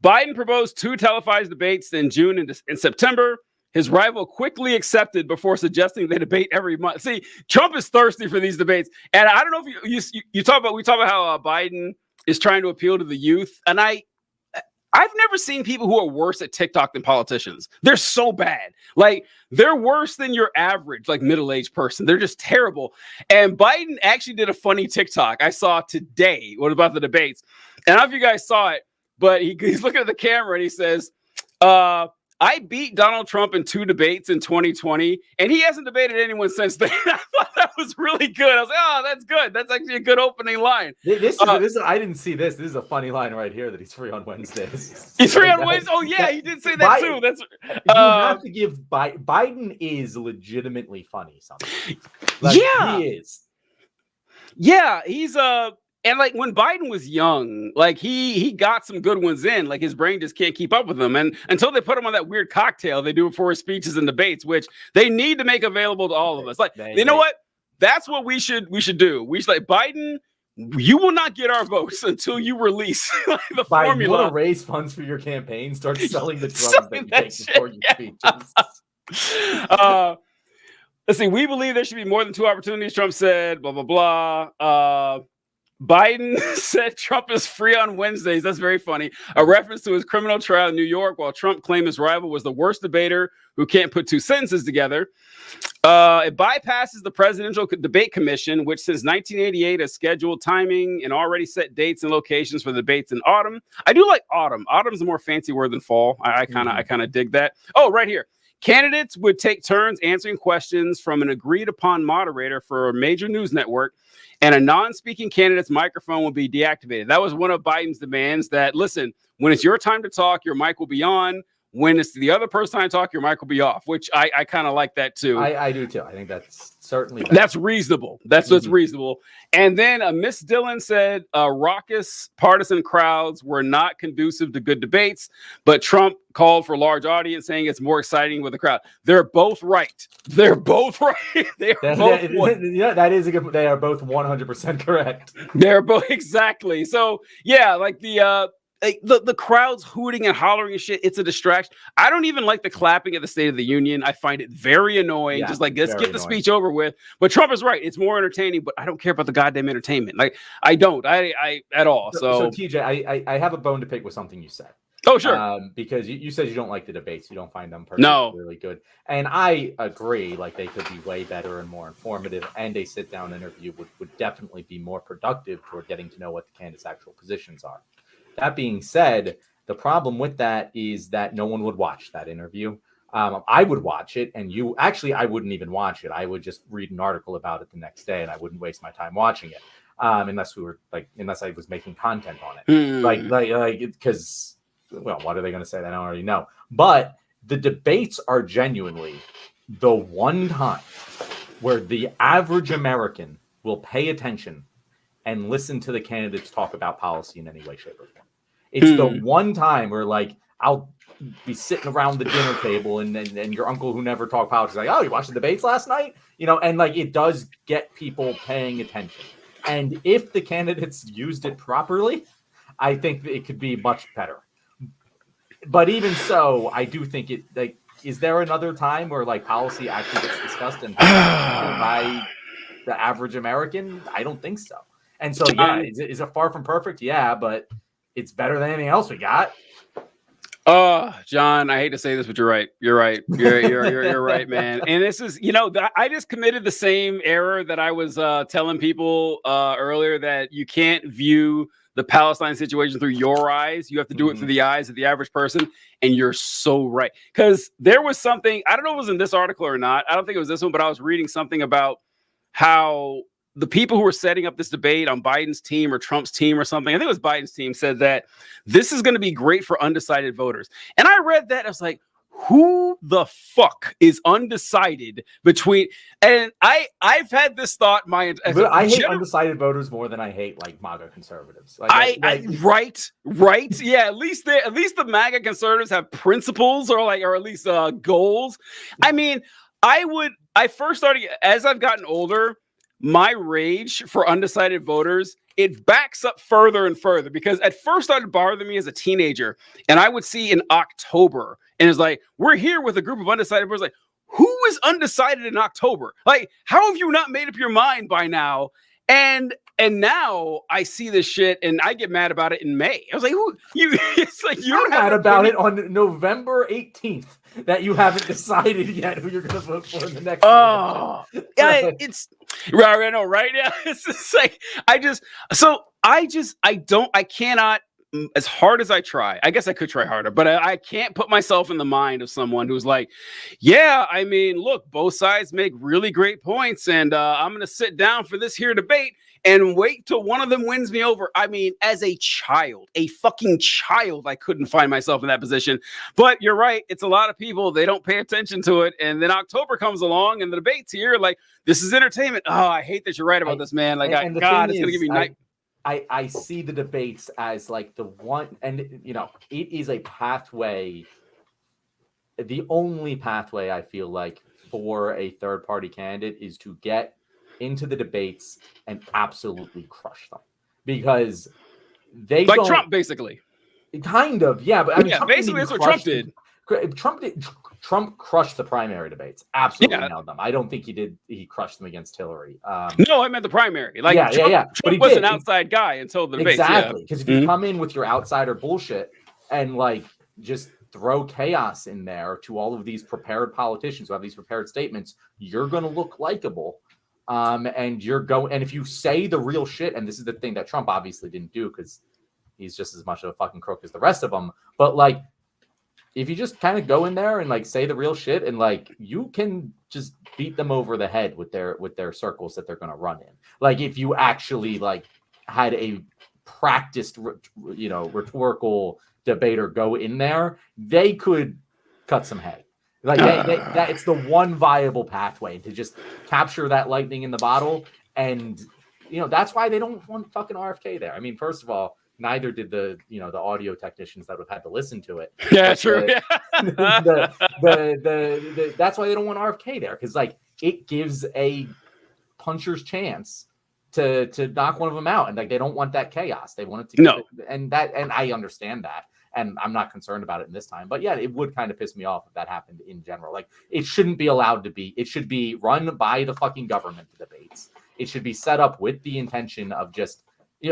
Biden proposed 2 televised debates in June and September. His rival quickly accepted before suggesting they debate every month. See, Trump is thirsty for these debates, and I don't know if we talk about how Biden is trying to appeal to the youth, and I've never seen people who are worse at TikTok than politicians. They're so bad. Like they're worse than your average like middle-aged person. They're just terrible. And Biden actually did a funny TikTok I saw today. What about the debates? And I don't know if you guys saw it, but he's looking at the camera and he says, I beat Donald Trump in 2 debates in 2020, and he hasn't debated anyone since then. I thought that was really good. I was like, oh, that's good. That's actually a good opening line. This is I didn't see this. This is a funny line right here that he's free on Wednesdays. He's free on Wednesdays? Oh, yeah, he did say that too. That's you have to give Biden is legitimately funny sometimes. Like, yeah. He is. Yeah, he's and like when Biden was young, like he got some good ones in. Like his brain just can't keep up with them. And until they put him on that weird cocktail they do for his speeches and debates, which they need to make available to all of us. Like, you know what? That's what we should do. We should like Biden. You will not get our votes until you release the Biden, formula. You want to raise funds for your campaign? Start selling the drugs that you take before your speeches. Let's see. We believe there should be more than 2 opportunities. Trump said, blah, blah, blah. Biden said Trump is free on Wednesdays. That's very funny. A reference to his criminal trial in New York, while Trump claimed his rival was the worst debater who can't put 2 sentences together. It bypasses the Presidential Debate Commission, which since 1988 has scheduled timing and already set dates and locations for the debates in autumn. I do like autumn. Autumn's a more fancy word than fall. I kind of dig that. Oh, right here. Candidates would take turns answering questions from an agreed upon moderator for a major news network, and a non-speaking candidate's microphone will be deactivated. That was one of Biden's demands that, listen, when it's your time to talk, your mic will be on. When it's the other person's time to talk, your mic will be off, which I kind of like that too. I do too. I think that's certainly better. That's reasonable. That's what's reasonable. And then Miss Dillon said raucous partisan crowds were not conducive to good debates, but Trump called for large audience, saying it's more exciting with the crowd. They're both right. They're both right. They are that is a good. They are both 100% correct. They're both exactly. So yeah, like the crowd's hooting and hollering and shit. It's a distraction. I don't even like the clapping at the State of the Union. I find it very annoying. Just like, let's get the speech over with. But Trump is right. It's more entertaining, but I don't care about the goddamn entertainment. Like I don't, I at all. So TJ, I have a bone to pick with something you said. Oh, sure. Because you said you don't like the debates. You don't find them particularly good. And I agree. Like they could be way better and more informative. And a sit-down interview would definitely be more productive toward getting to know what the candidates' actual positions are. That being said, the problem with that is that no one would watch that interview. I would watch it, and I wouldn't even watch it. I would just read an article about it the next day, and I wouldn't waste my time watching it, unless I was making content on it. Because what are they going to say? I don't already know. But the debates are genuinely the one time where the average American will pay attention and listen to the candidates talk about policy in any way, shape, or form. It's the one time where, like, I'll be sitting around the dinner table and your uncle who never talked politics is like, oh, you watched the debates last night? And like it does get people paying attention. And if the candidates used it properly, I think it could be much better. But even so, I do think is there another time where like policy actually gets discussed and by the average American? I don't think so. And so, yeah, is it far from perfect? Yeah, but it's better than anything else we got. John, I hate to say this, but you're right. You're right. You're right, man. And this is, I just committed the same error that I was telling people earlier, that you can't view the Palestine situation through your eyes. You have to do it through the eyes of the average person. And you're so right. Because there was something, I don't know if it was in this article or not. I don't think it was this one, but I was reading something about how the people who were setting up this debate on Biden's team or Trump's team or something, I think it was Biden's team, said that this is going to be great for undecided voters. And I read that, I was like, who the fuck is undecided between? And I've had this thought I hate undecided voters more than I hate like MAGA conservatives. Right. Yeah, at least the MAGA conservatives have principles or at least goals. I mean, I first started, as I've gotten older, my rage for undecided voters, it backs up further and further, because at first started bothering me as a teenager, and I would see in October, and it's like, we're here with a group of undecided voters. Like, who is undecided in October? Like, how have you not made up your mind by now? And now I see this shit and I get mad about it in May. I was like, it's like you're mad about it on November 18th that you haven't decided yet who you're gonna vote for in the next yeah, it's right, I know, right? Yeah. It's just like I cannot, as hard as I try, I guess I could try harder, but I can't put myself in the mind of someone who's like, yeah, I mean, look, both sides make really great points, and I'm going to sit down for this here debate and wait till one of them wins me over. I mean, as a fucking child, I couldn't find myself in that position. But you're right. It's a lot of people. They don't pay attention to it. And then October comes along and the debate's here. Like, this is entertainment. Oh, I hate that you're right about this, man. Like, God, it's going to give me night. I see the debates as like the one, and it is a pathway, the only pathway I feel like for a third party candidate is to get into the debates and absolutely crush them, because they like Trump, basically. Kind of, yeah, but I mean, basically that's what Trump did. Trump crushed the primary debates. Absolutely nailed them. I don't think he crushed them against Hillary. No, I meant the primary. Like, Trump was an outside guy until the debates. Exactly, because if you come in with your outsider bullshit and like just throw chaos in there to all of these prepared politicians who have these prepared statements, you're going to look likable. And if you say the real shit, and this is the thing that Trump obviously didn't do because he's just as much of a fucking crook as the rest of them, but like, if you just kind of go in there and like say the real shit, and like you can just beat them over the head with their circles that they're going to run in. Like, if you actually like had a practiced, rhetorical debater go in there, they could cut some hay. Like that it's the one viable pathway to just capture that lightning in the bottle. And that's why they don't want fucking RFK there. I mean, first of all, neither did the audio technicians that would have had to listen to it. Yeah, true. That's why they don't want RFK there, because like it gives a puncher's chance to knock one of them out, and like they don't want that chaos. They want it to and I understand that, and I'm not concerned about it in this time. But yeah, it would kind of piss me off if that happened in general. Like, it shouldn't be allowed to be. It should be run by the fucking government. The debates. It should be set up with the intention of just.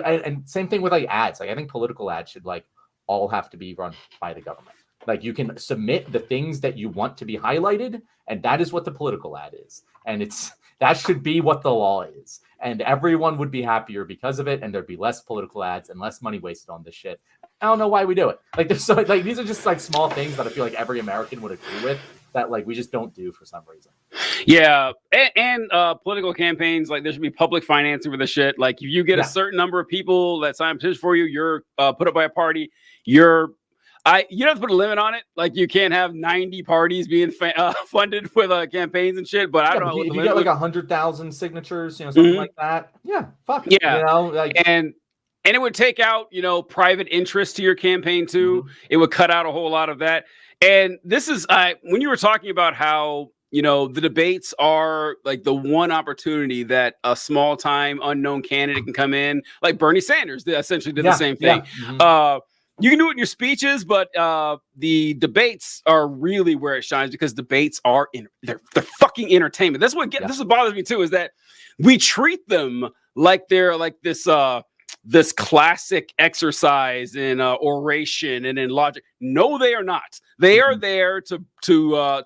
And same thing with like ads. Like, I think political ads should like all have to be run by the government. Like, you can submit the things that you want to be highlighted, and that is what the political ad is. And that should be what the law is. And everyone would be happier because of it, and there'd be less political ads and less money wasted on this shit. I don't know why we do it. Like, there's these are just like small things that I feel like every American would agree with, that like we just don't do for some reason. Yeah, and political campaigns, like, there should be public financing for the shit. Like, if you get a certain number of people that sign a petition for you, you're put up by a party. You don't have to put a limit on it. Like, you can't have 90 parties being funded with campaigns and shit. But I don't know. If you get like 100,000 signatures, something like that. Yeah, fuck it. Yeah, and it would take out private interest to your campaign too. Mm-hmm. It would cut out a whole lot of that. And this is when you were talking about how the debates are like the one opportunity that a small time unknown candidate can come in, like Bernie Sanders essentially did the same thing. Yeah. Mm-hmm. you can do it in your speeches, but the debates are really where it shines because debates are they're fucking entertainment. That's what this what bothers me too, is that we treat them like they're like this classic exercise in oration and in logic. No, they are not. They are there to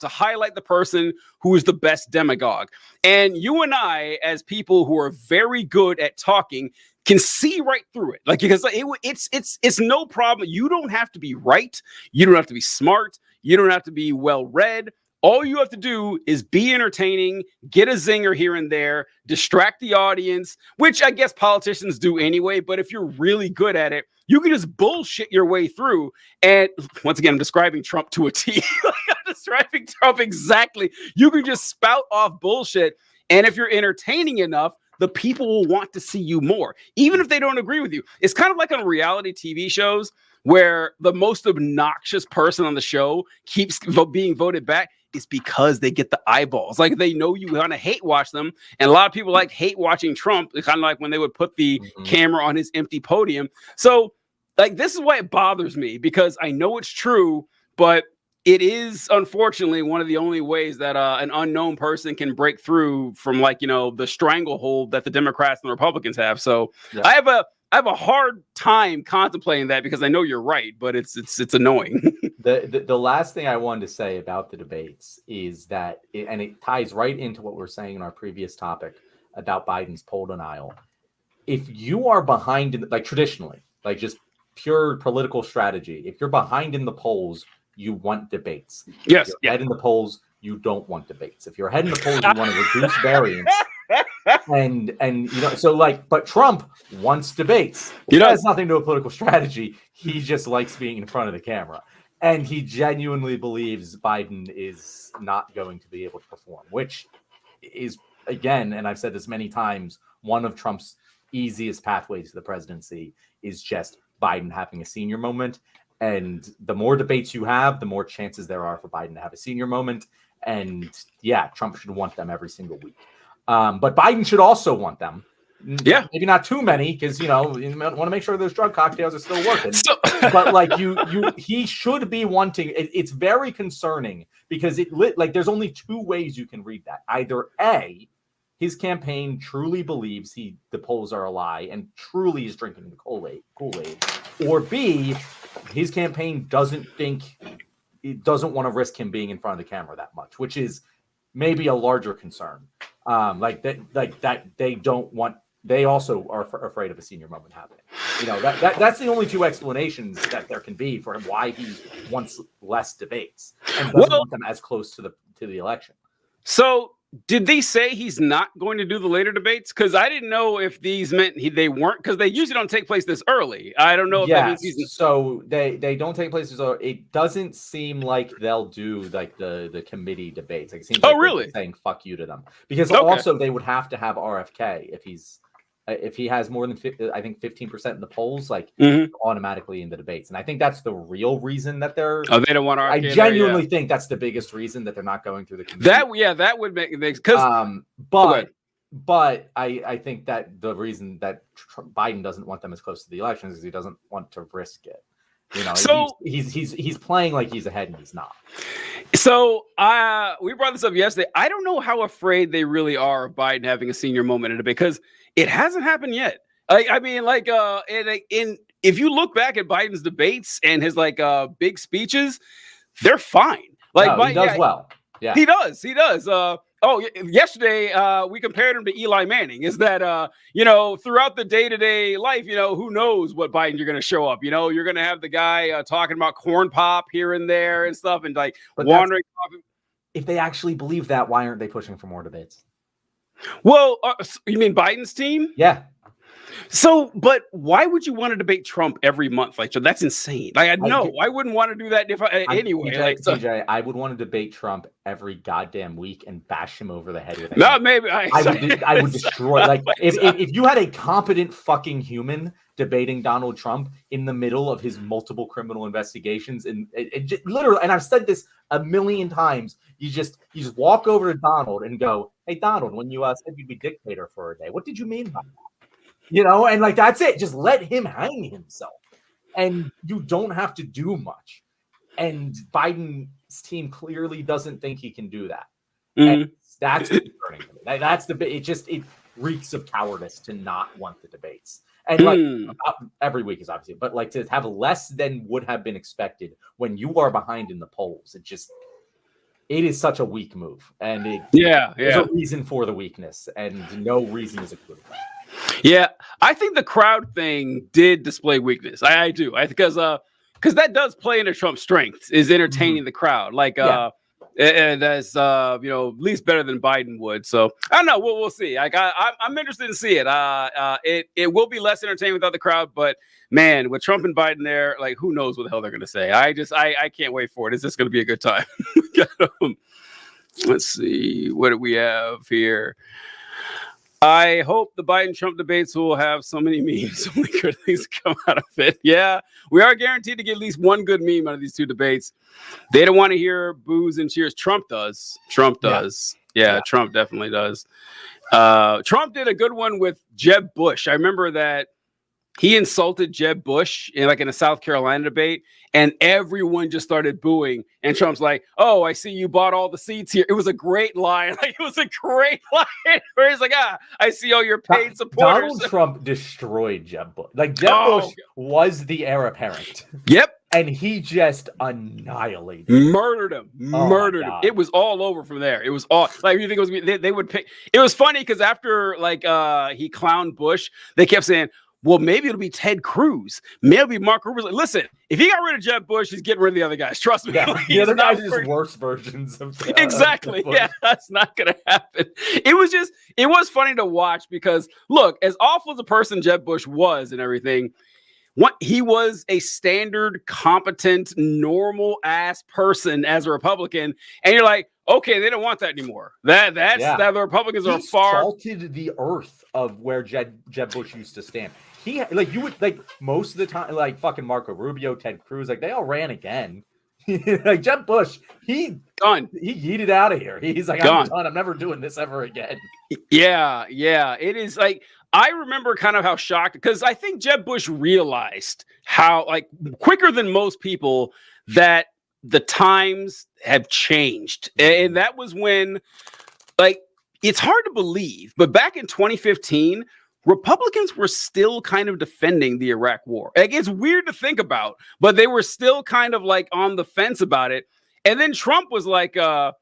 highlight the person who is the best demagogue. And you and I, as people who are very good at talking, can see right through it. Like, because it's no problem. You don't have to be right. You don't have to be smart. You don't have to be well read. All you have to do is be entertaining, get a zinger here and there, distract the audience, which I guess politicians do anyway. But if you're really good at it, you can just bullshit your way through. And once again, I'm describing Trump to a T. I'm describing Trump exactly. You can just spout off bullshit. And if you're entertaining enough, the people will want to see you more, even if they don't agree with you. It's kind of like on reality TV shows where the most obnoxious person on the show keeps being voted back. It's because they get the eyeballs. Like, they know you want to hate watch them. And a lot of people like hate watching Trump. It's kind of like when they would put the camera on his empty podium. So, like, this is why it bothers me, because I know it's true, but it is unfortunately one of the only ways that an unknown person can break through from, like, the stranglehold that the Democrats and the Republicans have. So yeah. I have a hard time contemplating that, because I know you're right, but it's annoying. The last thing I wanted to say about the debates is that, and it ties right into what we were saying in our previous topic about Biden's poll denial. If you are behind in, like, traditionally, like, just pure political strategy, if you're behind in the polls, you want debates. Yes. If you're ahead in the polls, you don't want debates. If you're ahead in the polls, you want to reduce variance. And so, like, but Trump wants debates. That has nothing to do with political strategy. He just likes being in front of the camera. And he genuinely believes Biden is not going to be able to perform, which is, again, and I've said this many times, one of Trump's easiest pathways to the presidency is just Biden having a senior moment. And the more debates you have, the more chances there are for Biden to have a senior moment. And yeah, Trump should want them every single week. But Biden should also want them. Yeah. Maybe not too many, because, you want to make sure those drug cocktails are still working. But like he should be wanting, it's very concerning, because there's only two ways you can read that. Either A, his campaign truly believes the polls are a lie and truly is drinking the Kool-Aid, or B, his campaign doesn't want to risk him being in front of the camera that much, which is maybe a larger concern. They also are afraid of a senior moment happening. That's the only two explanations that there can be for why he wants less debates and doesn't want them as close to the election. So, did they say he's not going to do the later debates? Because I didn't know if these meant they weren't, because they usually don't take place this early. I don't know if that means he's... So they don't take place this early. It doesn't seem like they'll do like the committee debates. Like, it seems like really? Saying fuck you to them, because also they would have to have RFK if he has more than 15% in the polls, like automatically in the debates. And I think that's the real reason that they're. Oh, they don't want RFK. I genuinely think that's the biggest reason that they're not going through the committee. That would make because. But I think that the reason that Biden doesn't want them as close to the elections is he doesn't want to risk it. So he's playing like he's ahead and he's not. So we brought this up yesterday. I don't know how afraid they really are of Biden having a senior moment in a debate, because it hasn't happened yet. If you look back at Biden's debates and his big speeches, they're fine. He does well. Yeah, he does. Yesterday we compared him to Eli Manning. Is that throughout the day-to-day life, who knows what Biden you're going to show up. You're going to have the guy talking about corn pop here and there and stuff, and wandering off. If they actually believe that, why aren't they pushing for more debates? Well, you mean Biden's team? Yeah. So, but why would you want to debate Trump every month? That's insane. I wouldn't want to do that anyway. TJ, I would want to debate Trump every goddamn week and bash him over the head with it. No, maybe I would destroy. If you had a competent fucking human debating Donald Trump in the middle of his multiple criminal investigations, and it literally, and I've said this a million times, you just walk over to Donald and go, "Hey, Donald, when you said you'd be dictator for a day, what did you mean by that?" And that's it. Just let him hang himself. and you don't have to do much. And Biden's team clearly doesn't think he can do that. And that's concerning to me. That's it reeks of cowardice to not want the debates. And like every week is obviously, but like to have less than would have been expected when you are behind in the polls, it is such a weak move. And there's a reason for the weakness, and no reason is a good one. Yeah, I think the crowd thing did display weakness. I do. Because that does play into Trump's strength, is entertaining the crowd. Like and that's at least better than Biden would. So I don't know. We'll see. Like I'm interested to see it. It will be less entertaining without the crowd, but man, with Trump and Biden there, like who knows what the hell they're going to say? I can't wait for it. It's just going to be a good time. Let's see, what do we have here? I hope the Biden-Trump debates will have so many memes, so many good things come out of it. Yeah, we are guaranteed to get at least one good meme out of these two debates. They don't want to hear boos and cheers. Trump does. Yeah, Trump definitely does. Trump did a good one with Jeb Bush. I remember that he insulted Jeb Bush in a South Carolina debate, and everyone just started booing. And Trump's like, "Oh, I see you bought all the seats here." It was a great line. Like it was a great line where he's like, "I see all your paid supporters." Donald Trump destroyed Jeb Bush. Like Jeb Bush was the heir apparent. Yep. And he just annihilated, murdered him. It was all over from there. It was all like you think it was. They would pick. It was funny because after he clowned Bush, they kept saying, well, maybe it'll be Ted Cruz. Maybe it'll be Mark Rubio. Like, listen, if he got rid of Jeb Bush, he's getting rid of the other guys. Trust me. Yeah, the other guys are just worse versions of exactly. Yeah, that's not going to happen. It was funny to watch because, look, as awful as a person Jeb Bush was and everything, he was a standard, competent, normal-ass person as a Republican. And you're like, okay, they don't want that anymore. That the Republicans are far salted the earth of where Jeb Bush used to stand. He most of the time, fucking Marco Rubio, Ted Cruz, they all ran again. Jeb Bush, he yeeted out of here. He's like, I'm done. I'm never doing this ever again. Yeah. It is I remember kind of how shocked, because I think Jeb Bush realized how quicker than most people that the times have changed. And that was when it's hard to believe, but back in 2015, Republicans were still kind of defending the Iraq war. It's weird to think about, but they were still kind of on the fence about it. And then Trump was like, the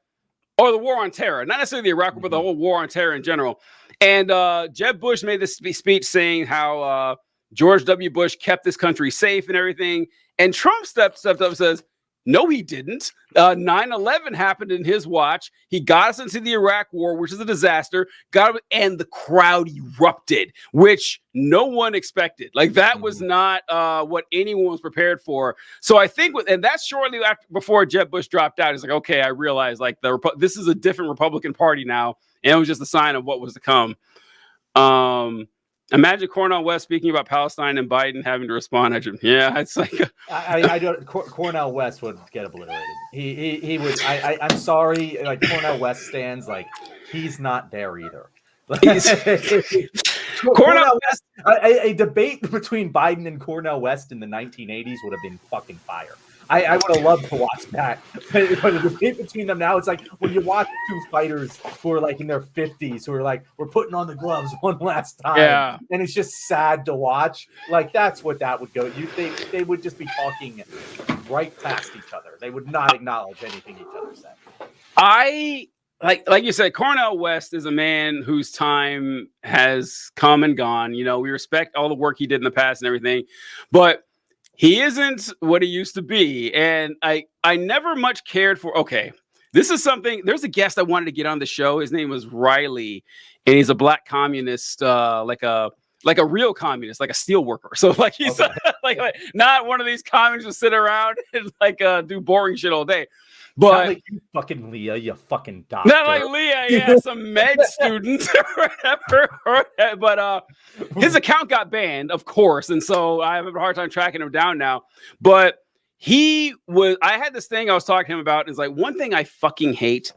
war on terror, not necessarily the Iraq war, but the whole war on terror in general. And Jeb Bush made this speech saying how George W. Bush kept this country safe and everything. And Trump stepped up and says, no, he didn't. 9/11 happened in his watch. He got us into the Iraq war, which is a disaster. And the crowd erupted, which no one expected. That was not what anyone was prepared for. So I think, and that's shortly before Jeb Bush dropped out. He's like, okay, I realized this is a different Republican Party now, and it was just a sign of what was to come. Imagine Cornel West speaking about Palestine and Biden having to respond. It's I don't. Cornel West would get obliterated. He would. I'm sorry. Cornel West stands he's not there either. Cornel West. A debate between Biden and Cornel West in the 1980s would have been fucking fire. I would have loved to watch that. But the debate between them now, it's when you watch two fighters who are in their 50s, who are we're putting on the gloves one last time. Yeah. And it's just sad to watch. That's what that would go. They would just be talking right past each other. They would not acknowledge anything each other said. Like you said, Cornel West is a man whose time has come and gone. We respect all the work he did in the past and everything, but he isn't what he used to be. And I never much cared for, this is something, there's a guest I wanted to get on the show. His name was Riley, and he's a black communist, like a real communist, like a steel worker. So he's not one of these communists who sit around and do boring shit all day. But not like you fucking Leah, you fucking doctor. Not like Leah, some med student or whatever. But his account got banned, of course, and so I have a hard time tracking him down now. But I had this thing I was talking to him about. Is one thing I fucking hate.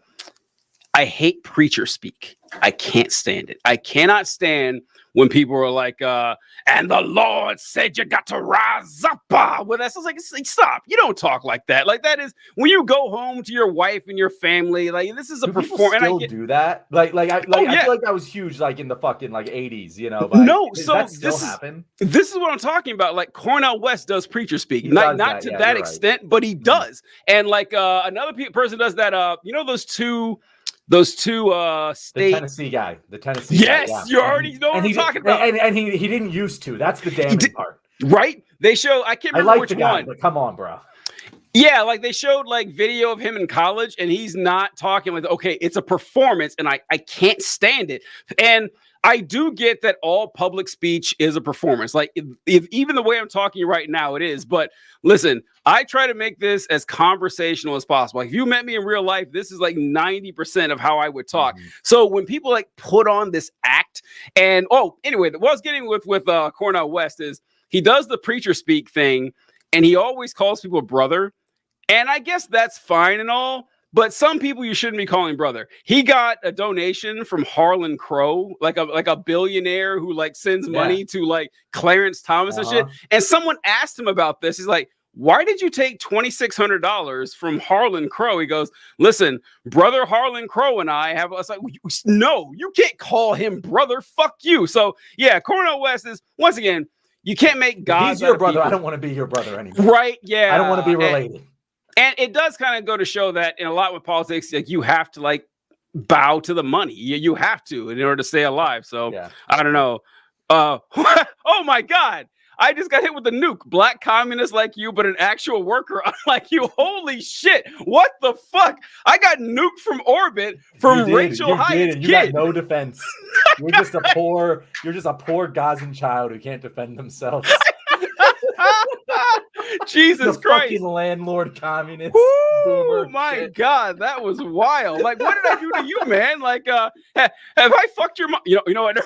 I hate preacher speak. I can't stand it. I cannot stand when people were like, and the Lord said you got to rise up. Well, that's like, stop. You don't talk like that. Like, that is when you go home to your wife and your family. Like, this is a performance. Still do that? I feel like that was huge, like in the fucking like 80s, you know. But no, does so that still happen? This is what I'm talking about. Like, Cornel West does preacher speak, not to that extent, but he does. And like another person does that. You know those two state, the Tennessee guy, yes, guy, yeah. You already know what I'm talking about. And he didn't used to. That's the damning part, right? They show, I can't remember which one, but come on, bro. Yeah, like they showed like video of him in college, and he's not talking like, okay, it's a performance, and I can't stand it. And I do get that all public speech is a performance. Like if even the way I'm talking right now, it is. But listen, I try to make this as conversational as possible. Like if you met me in real life, this is like 90% of how I would talk. Mm-hmm. So when people like put on this act, and anyway, what I was getting with Cornel West is he does the preacher speak thing, and he always calls people brother. And I guess that's fine and all, but some people you shouldn't be calling brother. He got a donation from Harlan Crow, like a billionaire who like sends money to like Clarence Thomas and shit. And someone asked him about this. He's like, why did you take $2,600 from Harlan Crow? He goes, listen, brother Harlan Crow and I have us like, no, you can't call him brother. Fuck you. So yeah, Cornel West is, once again, you can't make God. He's your brother. I don't want to be your brother anymore. Right. Yeah. I don't want to be related. And it does kind of go to show that in a lot with politics, like you have to like bow to the money. You have to in order to stay alive. So I don't know. Oh my God. I just got hit with a nuke. Black communist like you, but an actual worker unlike you. Holy shit. What the fuck? I got nuked from orbit from Rachel Hyatt's kid. You got no defense. You're just a poor Gazan child who can't defend themselves. Jesus Christ. Fucking landlord communist. Oh my God, that was wild. Like, what did I do to you, man? Like, have I fucked your mom? You know what?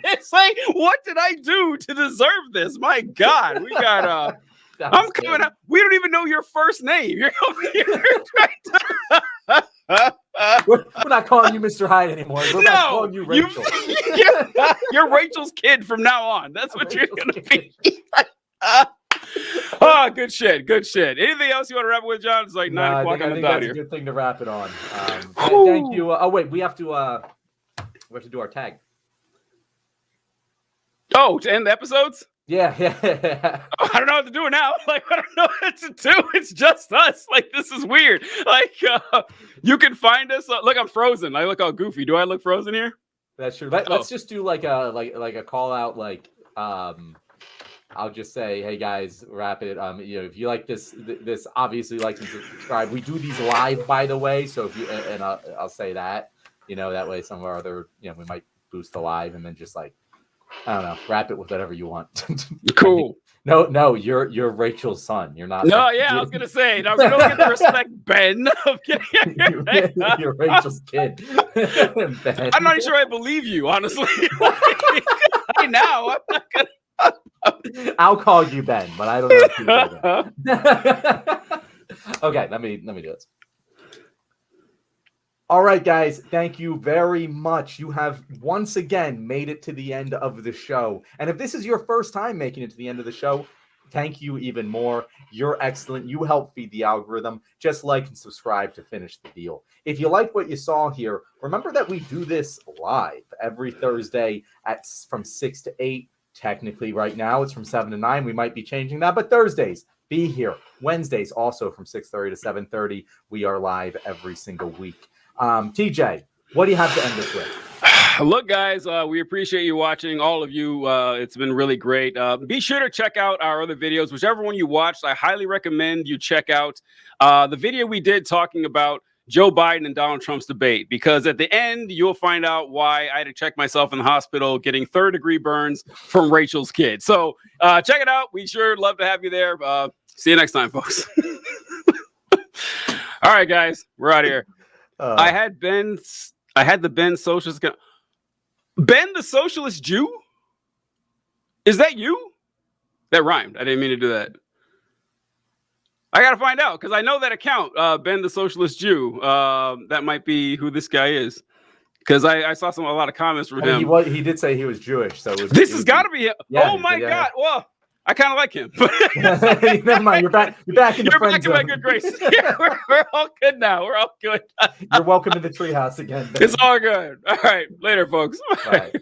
It's like, what did I do to deserve this? My God, we got I'm coming up. We don't even know your first name. We're not calling you Mr. Hyde anymore. We're not calling you Rachel. You're Rachel's kid from now on. That's what you're gonna be. Good shit. Anything else you want to wrap it with, John? It's like 9 o'clock on the dot here. That's a good thing to wrap it on. Thank you. Wait, we have to do our tag. Oh, to end the episodes? Yeah. I don't know what to do now. Like, I don't know what to do. It's just us. Like, this is weird. Like, you can find us. Look, I'm frozen. I look all goofy. Do I look frozen here? That's true. Let's just do like a call out. Like, I'll just say, hey guys, wrap it. If you like this obviously like and subscribe. We do these live, by the way. So if you and I'll say that, that way some of our other, we might boost the live and then just like, I don't know, wrap it with whatever you want. Cool. No, you're Rachel's son. You're not. No, I was gonna say. Now don't get the respect, Ben. You're Rachel's kid. Ben. I'm not even sure I believe you, honestly. Now I'm not gonna. I'll call you Ben, but I don't know if you do that. Okay, let me do this. All right, guys, thank you very much. You have once again made it to the end of the show. And if this is your first time making it to the end of the show, thank you even more. You're excellent. You help feed the algorithm. Just like and subscribe to finish the deal. If you like what you saw here, remember that we do this live every Thursday from 6 to 8. Technically, right now, it's from 7 to 9. We might be changing that, but Thursdays, be here. Wednesdays, also from 6:30 to 7:30. We are live every single week. TJ, what do you have to end this with? Look, guys, we appreciate you watching, all of you. It's been really great. Be sure to check out our other videos. Whichever one you watched, I highly recommend you check out the video we did talking about Joe Biden and Donald Trump's debate, because at the end, you'll find out why I had to check myself in the hospital getting third-degree burns from Rachel's kid. So check it out. We sure love to have you there. See you next time, folks. All right, guys, we're out of here. I had the Ben Socialist. Ben the Socialist Jew? Is that you? That rhymed. I didn't mean to do that. I got to find out because I know that account, Ben the Socialist Jew. That might be who this guy is. because I saw a lot of comments from I mean, him. he did say he was Jewish, so This has got to be him. Yeah, oh my yeah. God! Well, I kind of like him. Never mind. You're back. You're back in the You're friend back in my zone. good graces. Yeah, we're all good now. We're all good. You're welcome in the treehouse again. It's all good. All right, later, folks. Bye.